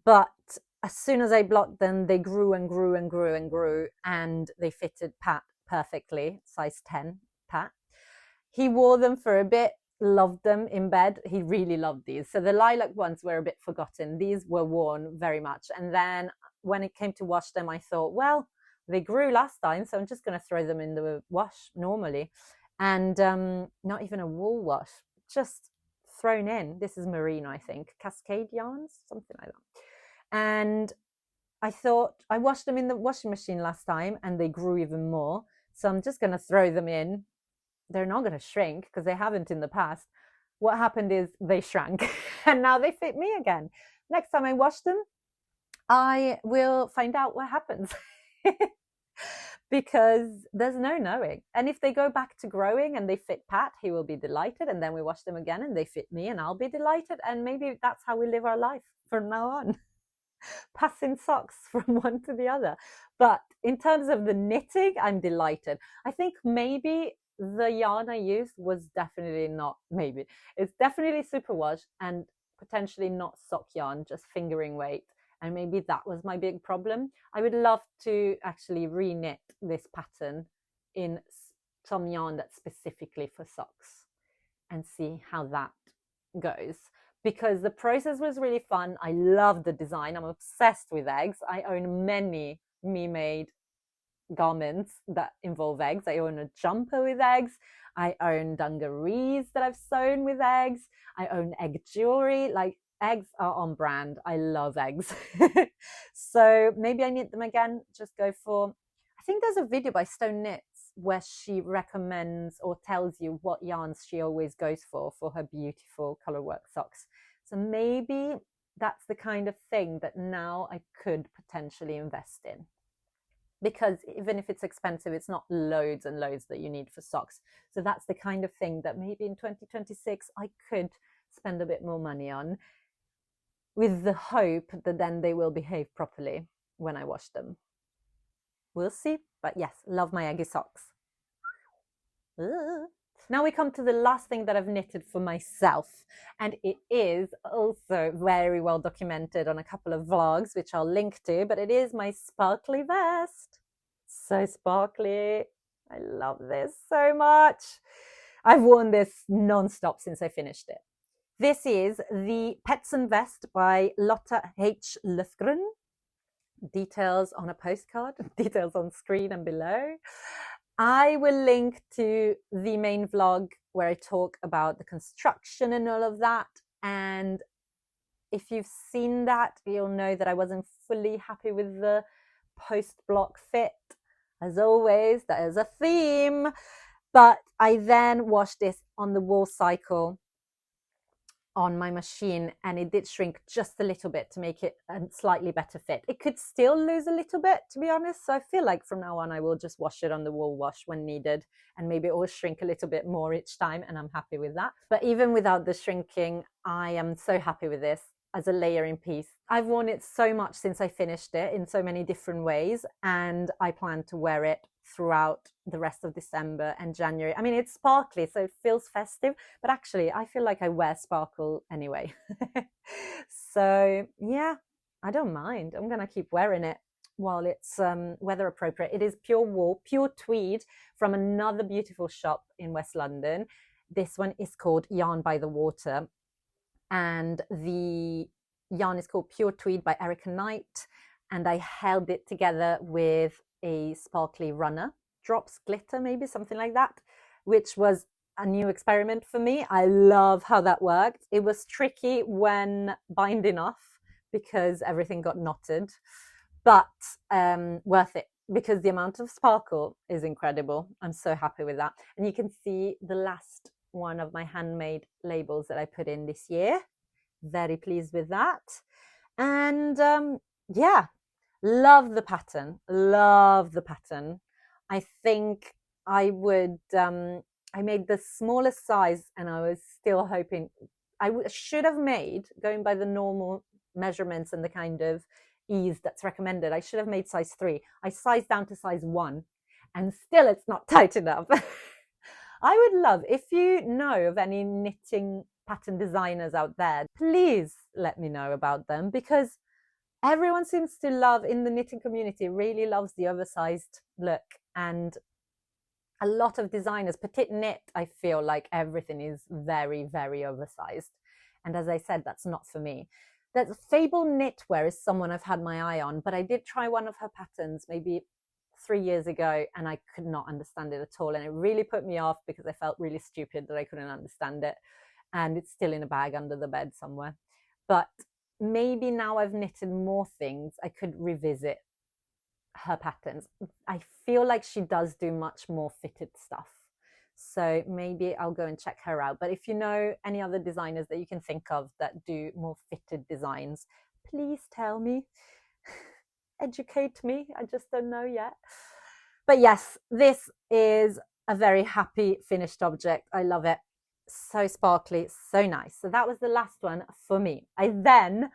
But as soon as I blocked them, they grew and grew and grew and grew, and they fitted Pat perfectly, size 10 Pat. He wore them for a bit, loved them in bed. He really loved these. So the lilac ones were a bit forgotten. These were worn very much. And then when it came to wash them, I thought, well, they grew last time, so I'm just going to throw them in the wash normally. And not even a wool wash, just thrown in. This is merino, I think, cascade yarns, something like that. And I thought, I washed them in the washing machine last time and they grew even more. So I'm just going to throw them in. They're not going to shrink because they haven't in the past. What happened is they shrank and now they fit me again. Next time I wash them, I will find out what happens because there's no knowing. And if they go back to growing and they fit Pat, he will be delighted. And then we wash them again and they fit me and I'll be delighted. And maybe that's how we live our life from now on. Passing socks from one to the other. But in terms of the knitting, I'm delighted. I think maybe the yarn I used was definitely not, maybe it's definitely superwash and potentially not sock yarn, just fingering weight. And maybe that was my big problem. I would love to actually re-knit this pattern in some yarn that's specifically for socks and see how that goes. Because the process was really fun. I love the design. I'm obsessed with eggs. I own many me-made garments that involve eggs. I own a jumper with eggs. I own dungarees that I've sewn with eggs. I own egg jewelry. Like, eggs are on brand. I love eggs. So maybe I knit them again. Just go for, I think there's a video by Stone Knits where she recommends or tells you what yarns she always goes for her beautiful colorwork socks. So maybe that's the kind of thing that now I could potentially invest in. Because even if it's expensive, it's not loads and loads that you need for socks. So that's the kind of thing that maybe in 2026 I could spend a bit more money on, with the hope that then they will behave properly when I wash them. We'll see. But yes, love my eggy socks. Now we come to the last thing that I've knitted for myself. And it is also very well documented on a couple of vlogs, which I'll link to, but it is my sparkly vest. So sparkly. I love this so much. I've worn this non-stop since I finished it. This is the Petson vest by Lotta H. Lufgren. Details on a postcard, details on screen and below. I will link to the main vlog where I talk about the construction and all of that. And if you've seen that, you'll know that I wasn't fully happy with the post-block fit. As always, that is a theme. But I then washed this on the wool cycle on my machine and it did shrink just a little bit to make it a slightly better fit. It could still lose a little bit, to be honest. So I feel like from now on I will just wash it on the wool wash when needed, and maybe it will shrink a little bit more each time, and I'm happy with that. But even without the shrinking, I am so happy with this as a layering piece. I've worn it so much since I finished it in so many different ways, and I plan to wear it throughout the rest of December and January. I mean, it's sparkly, so it feels festive, but actually I feel like I wear sparkle anyway. So yeah, I don't mind. I'm gonna keep wearing it while it's weather appropriate. It is pure wool, pure tweed from another beautiful shop in West London. This one is called Yarn by the Water, and the yarn is called Pure Tweed by Erica Knight, and I held it together with a sparkly runner, drops glitter, maybe something like that, which was a new experiment for me. I love how that worked. It was tricky when binding off because everything got knotted, but worth it because the amount of sparkle is incredible. I'm so happy with that. And you can see the last one of my handmade labels that I put in this year. Very pleased with that. And yeah, love the pattern. Love the pattern. I think I would, I made the smallest size and I was still hoping, should have made, going by the normal measurements and the kind of ease that's recommended, I should have made size 3. I sized down to size 1 and still it's not tight enough. I would love, if you know of any knitting pattern designers out there, please let me know about them, because everyone seems to love, in the knitting community, really loves the oversized look. And a lot of designers, petite knit, I feel like everything is very, very oversized. And as I said, that's not for me. That Fable Knitwear is someone I've had my eye on, but I did try one of her patterns maybe 3 years ago and I could not understand it at all. And it really put me off because I felt really stupid that I couldn't understand it. And it's still in a bag under the bed somewhere. But maybe now I've knitted more things, I could revisit her patterns. I feel like she does do much more fitted stuff. So maybe I'll go and check her out. But if you know any other designers that you can think of that do more fitted designs, please tell me. Educate me. I just don't know yet. But yes, this is a very happy finished object. I love it. So sparkly, so nice. So that was the last one for me. I then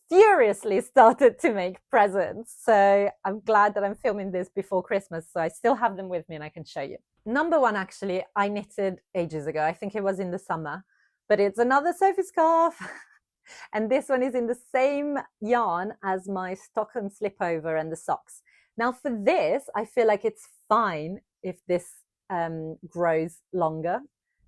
furiously started to make presents. So I'm glad that I'm filming this before Christmas. So I still have them with me and I can show you. Number one, actually, I knitted ages ago. I think it was in the summer, but it's another Sophie scarf. And this one is in the same yarn as my Stockholm slipover and the socks. Now for this, I feel like it's fine if this grows longer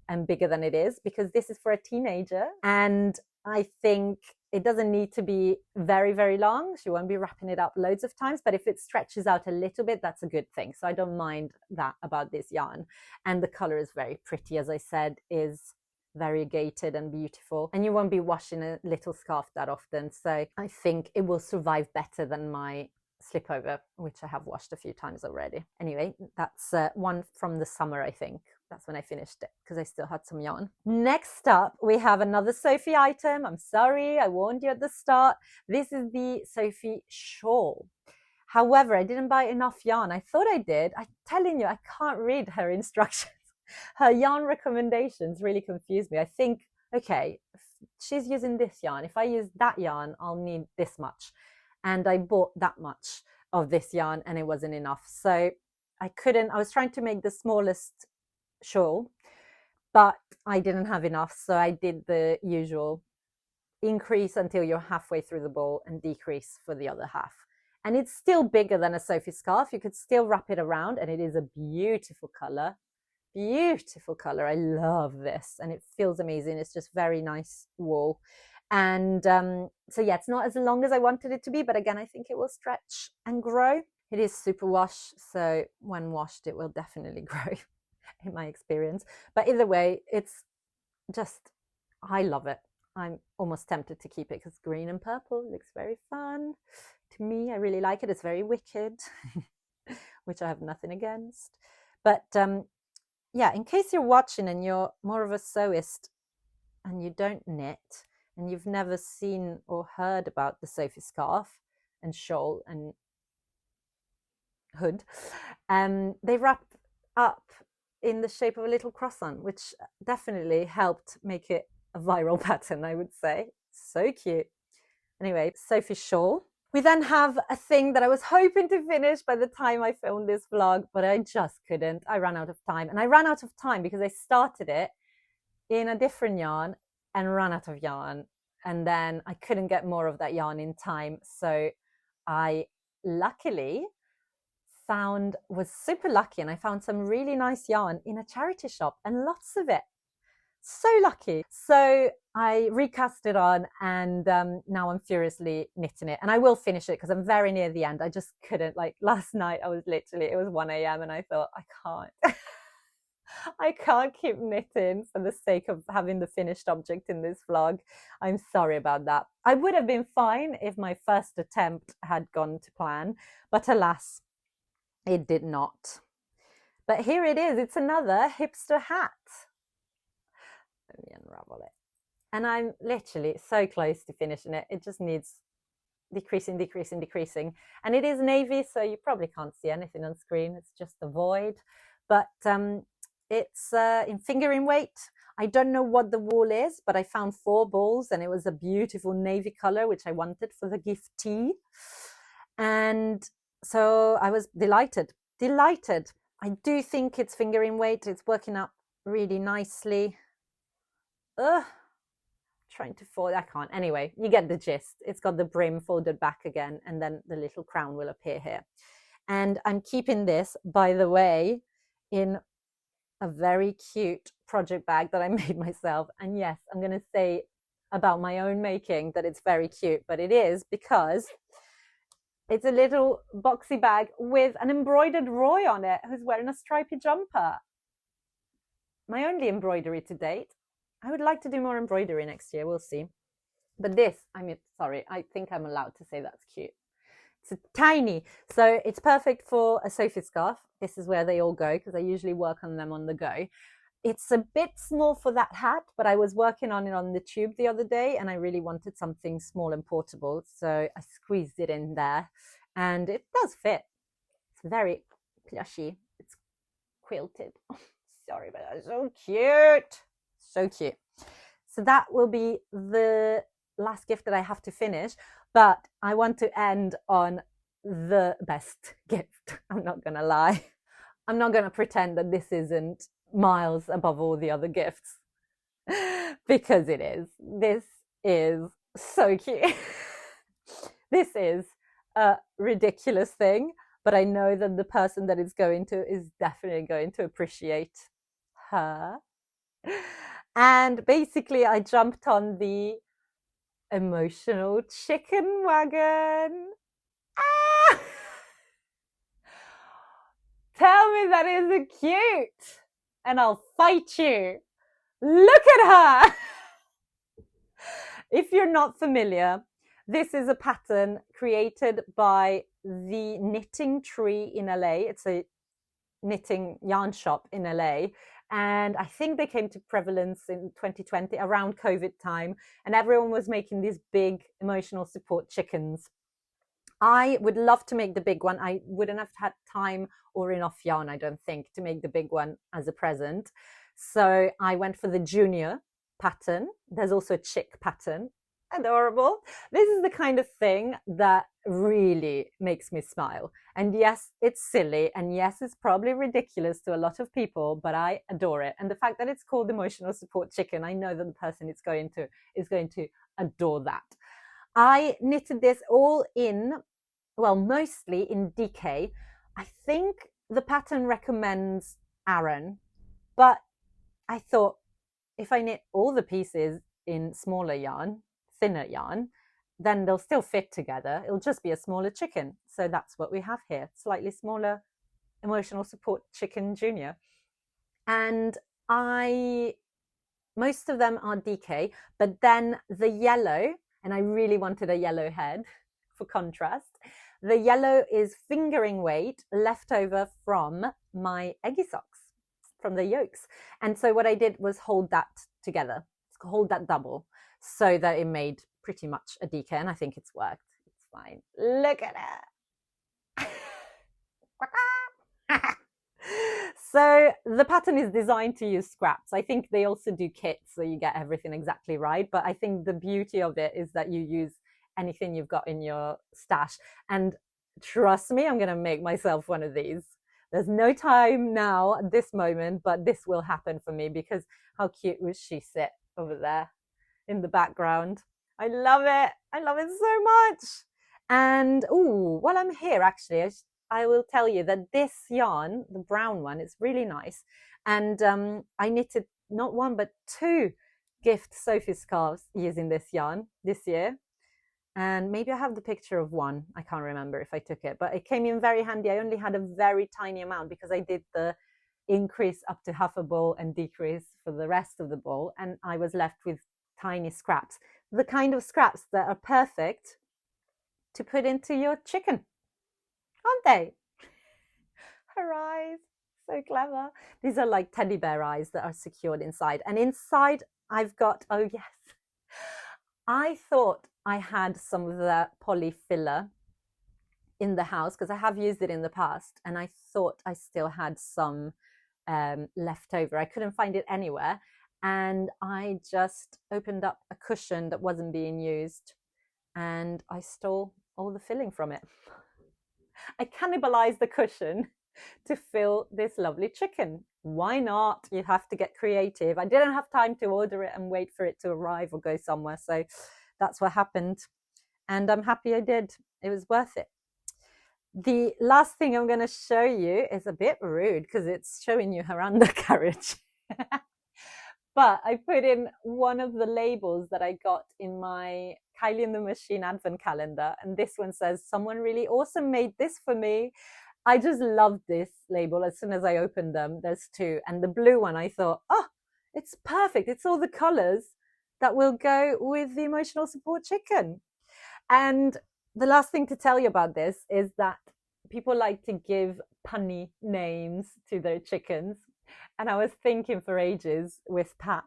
and bigger than it is, because this is for a teenager. And I think it doesn't need to be very, very long. She won't be wrapping it up loads of times, but if it stretches out a little bit, that's a good thing. So I don't mind that about this yarn. And the color is very pretty, as I said, is variegated and beautiful. And you won't be washing a little scarf that often. So I think it will survive better than my slipover, which I have washed a few times already. Anyway, that's one from the summer, I think. That's when I finished it because I still had some yarn. Next up, we have another Sophie item. I'm sorry, I warned you at the start. This is the Sophie shawl. However, I didn't buy enough yarn. I thought I did. I'm telling you, I can't read her instructions. Her yarn recommendations really confuse me. I think, okay, she's using this yarn. If I use that yarn, I'll need this much. And I bought that much of this yarn and it wasn't enough. So I was trying to make the smallest shawl, but I didn't have enough. So I did the usual increase until you're halfway through the ball and decrease for the other half. And it's still bigger than a Sophie scarf. You could still wrap it around and it is a beautiful color. Beautiful color. I love this and it feels amazing. It's just very nice wool. And so yeah, it's not as long as I wanted it to be, but again, I think it will stretch and grow. It is super wash, so when washed, it will definitely grow in my experience. But either way, it's just, I love it. I'm almost tempted to keep it because green and purple looks very fun. To me, I really like it. It's very wicked, which I have nothing against. But yeah, in case you're watching and you're more of a sewist and you don't knit, and you've never seen or heard about the Sophie scarf and shawl and hood, they wrap up in the shape of a little croissant, which definitely helped make it a viral pattern, I would say. So cute. Anyway, Sophie shawl. We then have a thing that I was hoping to finish by the time I filmed this vlog, but I just couldn't. I ran out of time. And I ran out of time because I started it in a different yarn and ran out of yarn, and then I couldn't get more of that yarn in time. So I luckily was super lucky, and I found some really nice yarn in a charity shop and lots of it. So lucky. So I recast it on and now I'm furiously knitting it, and I will finish it because I'm very near the end. I just couldn't, like last night I was literally, it was 1 a.m. and I thought I can't. I can't keep knitting for the sake of having the finished object in this vlog. I'm sorry about that. I would have been fine if my first attempt had gone to plan, but alas, it did not. But here it is. It's another hipster hat. Let me unravel it. And I'm literally so close to finishing it. It just needs decreasing, decreasing, decreasing. And it is navy, so you probably can't see anything on screen. It's just a void. But it's in fingering weight. I don't know what the wool is, but I found 4 balls and it was a beautiful navy color, which I wanted for the giftee. And so I was delighted. I do think it's fingering weight. It's working out really nicely. Trying to fold, I can't. Anyway, you get the gist. It's got the brim folded back again, and then the little crown will appear here. And I'm keeping this, by the way, in a very cute project bag that I made myself. And yes, I'm going to say about my own making that it's very cute, but it is because it's a little boxy bag with an embroidered Roy on it who's wearing a stripy jumper. My only embroidery to date. I would like to do more embroidery next year. We'll see. But this, I mean, sorry, I think I'm allowed to say that's cute. It's tiny, so it's perfect for a Sophie scarf. This is where they all go because I usually work on them on the go. It's a bit small for that hat, but I was working on it on the tube the other day and I really wanted something small and portable. So I squeezed it in there and it does fit. It's very plushy. It's quilted. Sorry, but that's so cute. So cute. So that will be the last gift that I have to finish, but I want to end on the best gift. I'm not going to lie. I'm not going to pretend that this isn't miles above all the other gifts because it is. This is so cute. This is a ridiculous thing, but I know that the person that it's going to is definitely going to appreciate her. And basically I jumped on the emotional chicken wagon. Ah! Tell me that isn't cute and I'll fight you. Look at her. If you're not familiar, this is a pattern created by the Knitting Tree in LA. It's a knitting yarn shop in LA. And I think they came to prevalence in 2020 around COVID time, and everyone was making these big emotional support chickens. I would love to make the big one. I wouldn't have had time or enough yarn, I don't think, to make the big one as a present. So I went for the junior pattern. There's also a chick pattern. Adorable. This is the kind of thing that really makes me smile. And yes, it's silly. And yes, it's probably ridiculous to a lot of people, but I adore it. And the fact that it's called emotional support chicken, I know that the person is going to adore that. I knitted this all in, well, mostly in DK. I think the pattern recommends Aran, but I thought if I knit all the pieces in smaller yarn, thinner yarn, then they'll still fit together. It'll just be a smaller chicken. So that's what we have here. Slightly smaller emotional support chicken junior. And most of them are DK, but then the yellow, and I really wanted a yellow head for contrast. The yellow is fingering weight left over from my eggy socks, from the yolks. And so what I did was hold that together, hold that double, so that it made pretty much a DK, and I think it's worked. It's fine. Look at it. So the pattern is designed to use scraps. I think they also do kits, so you get everything exactly right. But I think the beauty of it is that you use anything you've got in your stash. And trust me, I'm going to make myself one of these. There's no time now at this moment, but this will happen for me because how cute would she sit over there in the background? I love it. I love it so much. And while I'm here, actually, I will tell you that this yarn, the brown one, is really nice. And I knitted not one, but 2 gift Sophie scarves using this yarn this year. And maybe I have the picture of one. I can't remember if I took it, but it came in very handy. I only had a very tiny amount because I did the increase up to half a ball and decrease for the rest of the ball. And I was left with tiny scraps, the kind of scraps that are perfect to put into your chicken, aren't they? Her eyes, so clever. These are like teddy bear eyes that are secured inside. And inside I've got, oh yes, I thought I had some of the poly filler in the house because I have used it in the past, and I thought I still had some left over. I couldn't find it anywhere, and I just opened up a cushion that wasn't being used and I stole all the filling from it. I cannibalized the cushion to fill this lovely chicken. Why not? You have to get creative. I didn't have time to order it and wait for it to arrive or go somewhere, so that's what happened, and I'm happy I did. It was worth it. The last thing I'm going to show you is a bit rude because it's showing you her undercarriage. But I put in one of the labels that I got in my Kylie and the Machine advent calendar. And this one says, "Someone really awesome made this for me." I just loved this label as soon as I opened them. There's two. And the blue one, I thought, oh, it's perfect. It's all the colors that will go with the emotional support chicken. And the last thing to tell you about this is that people like to give punny names to their chickens. And I was thinking for ages with Pat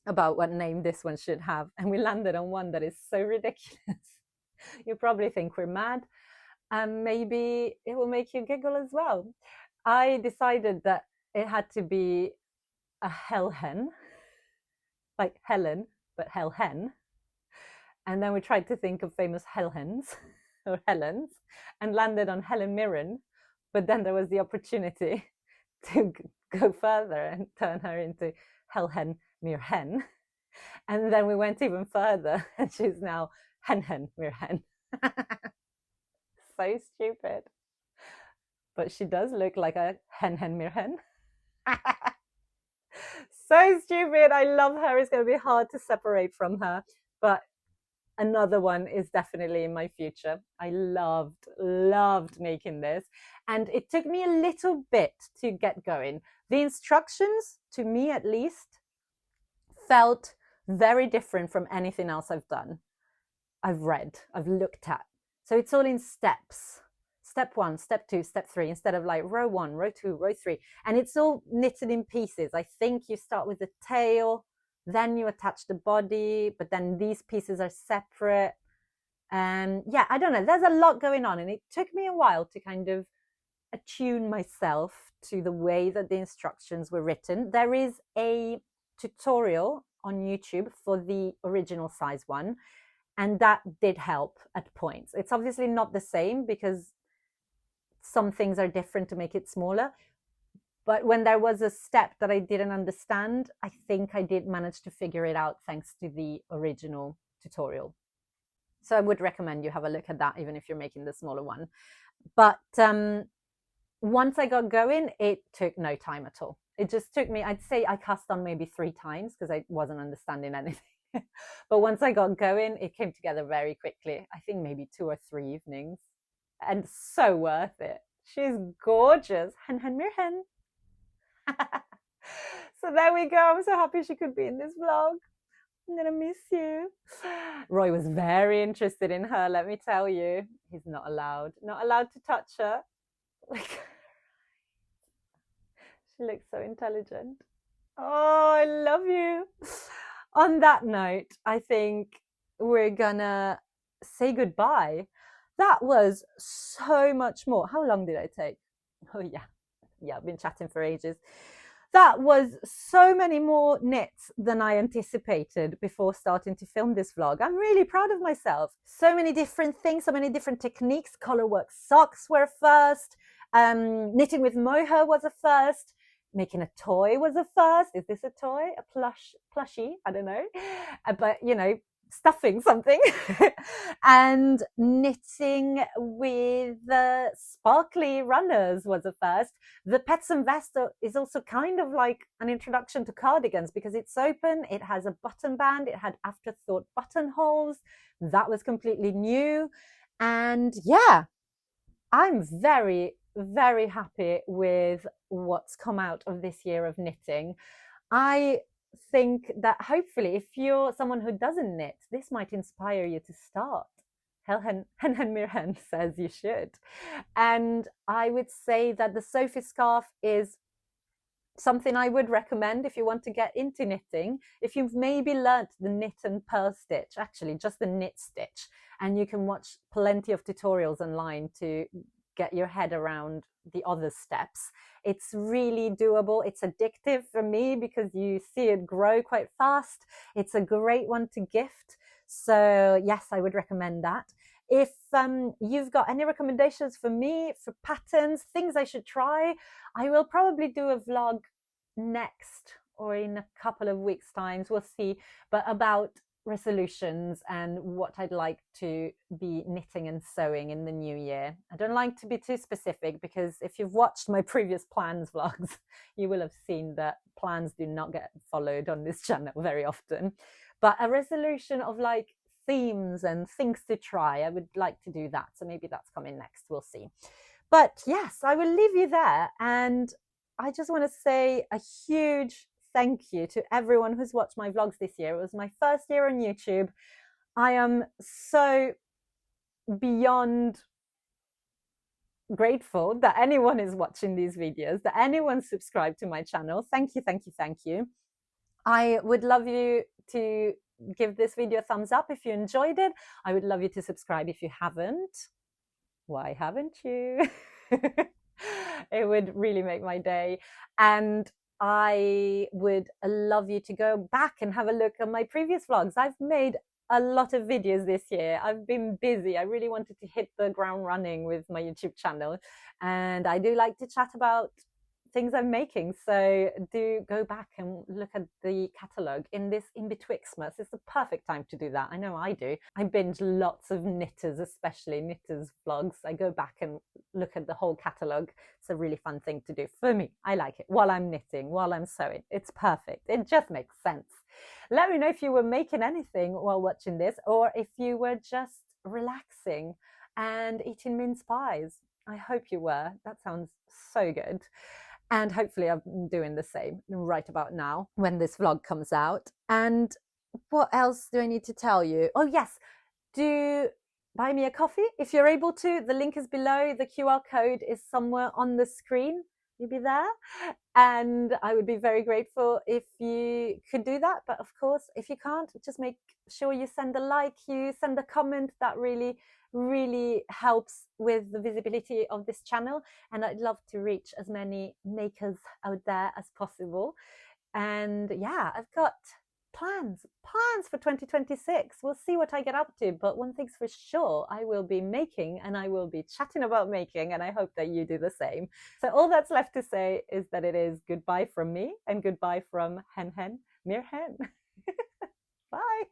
about what name this one should have. And we landed on one that is so ridiculous. You probably think we're mad. And maybe it will make you giggle as well. I decided that it had to be a hell hen, like Helen, but hell hen. And then we tried to think of famous hell hens or Helens and landed on Helen Mirren. But then there was the opportunity to go further and turn her into Hell Hen Mir Hen. And then we went even further and she's now Hen Hen Mir Hen. So stupid. But she does look like a Hen Hen Mir Hen. So stupid. I love her. It's going to be hard to separate from her. But another one is definitely in my future. I loved making this. And it took me a little bit to get going. The instructions, to me at least, felt very different from anything else I've done. I've read, I've looked at. So it's all in steps. Step 1, step 2, step 3, instead of like row 1, row 2, row 3. And it's all knitted in pieces. I think you start with the tail, then you attach the body, but then these pieces are separate. And yeah, I don't know. There's a lot going on. And it took me a while to kind of attune myself to the way that the instructions were written. There is a tutorial on YouTube for the original size one. And that did help at points. It's obviously not the same because some things are different to make it smaller. But when there was a step that I didn't understand, I think I did manage to figure it out thanks to the original tutorial. So I would recommend you have a look at that, even if you're making the smaller one. But once I got going, it took no time at all. It just took me, I'd say I cast on maybe 3 times because I wasn't understanding anything. But once I got going, it came together very quickly. I think maybe 2 or 3 evenings. And so worth it. She's gorgeous. Hen hen mir hen. So there we go. I'm so happy she could be in this vlog. I'm gonna miss you. Roy was very interested in her, let me tell you. He's not allowed to touch her. She looks so intelligent. Oh, I love you. On that note, I think we're gonna say goodbye. That was so much more. How long did I take? Oh yeah, I've been chatting for ages. That was so many more knits than I anticipated before starting to film this vlog. I'm really proud of myself. So many different things, so many different techniques. Colorwork socks were first. Knitting with mohair was a first. Making a toy was a first. Is this a toy? A plushie? I don't know. But, you know, stuffing something. And knitting with sparkly runners was a first. The Pets and Vest is also kind of like an introduction to cardigans because it's open, it has a button band, it had afterthought buttonholes. That was completely new. And yeah, I'm very, very happy with what's come out of this year of knitting. I think that hopefully if you're someone who doesn't knit, this might inspire you to start. Hen Mir Hen says you should. And I would say that the Sophie scarf is something I would recommend if you want to get into knitting. If you've maybe learnt the knit and purl stitch, actually just the knit stitch, and you can watch plenty of tutorials online to get your head around the other steps. It's really doable. It's addictive for me because you see it grow quite fast. It's a great one to gift. So yes, I would recommend that. If you've got any recommendations for me, for patterns, things I should try, I will probably do a vlog next or in a couple of weeks' times. We'll see. But about resolutions and what I'd like to be knitting and sewing in the new year. I don't like to be too specific because if you've watched my previous plans vlogs, you will have seen that plans do not get followed on this channel very often. But a resolution of like themes and things to try, I would like to do that. So maybe that's coming next, we'll see. But yes, I will leave you there. And I just want to say a huge thank you to everyone who's watched my vlogs this year. It was my first year on YouTube. I am so beyond grateful that anyone is watching these videos, that anyone subscribed to my channel. Thank you, thank you, thank you. I would love you to give this video a thumbs up if you enjoyed it. I would love you to subscribe if you haven't. Why haven't you? It would really make my day. And I would love you to go back and have a look at my previous vlogs. I've made a lot of videos this year. I've been busy. I really wanted to hit the ground running with my YouTube channel. And I do like to chat about things I'm making. So do go back and look at the catalogue in this in-betwixtmas. It's the perfect time to do that. I know I do. I binge lots of knitters, especially knitters vlogs. I go back and look at the whole catalogue. It's a really fun thing to do for me. I like it while I'm knitting, while I'm sewing. It's perfect. It just makes sense. Let me know if you were making anything while watching this, or if you were just relaxing and eating mince pies. I hope you were. That sounds so good. And hopefully I'm doing the same right about now when this vlog comes out. And what else do I need to tell you? Oh yes, do buy me a coffee if you're able to. The link is below. The QR code is somewhere on the screen. You'll be there. And I would be very grateful if you could do that. But of course, if you can't, just make sure you send a like, you send a comment. That really helps with the visibility of this channel. And I'd love to reach as many makers out there as possible. And yeah, I've got plans for 2026. We'll see what I get up to, but one thing's for sure, I will be making and I will be chatting about making, and I hope that you do the same. So all that's left to say is that it is goodbye from me and goodbye from Hen Hen Mir Hen. Bye.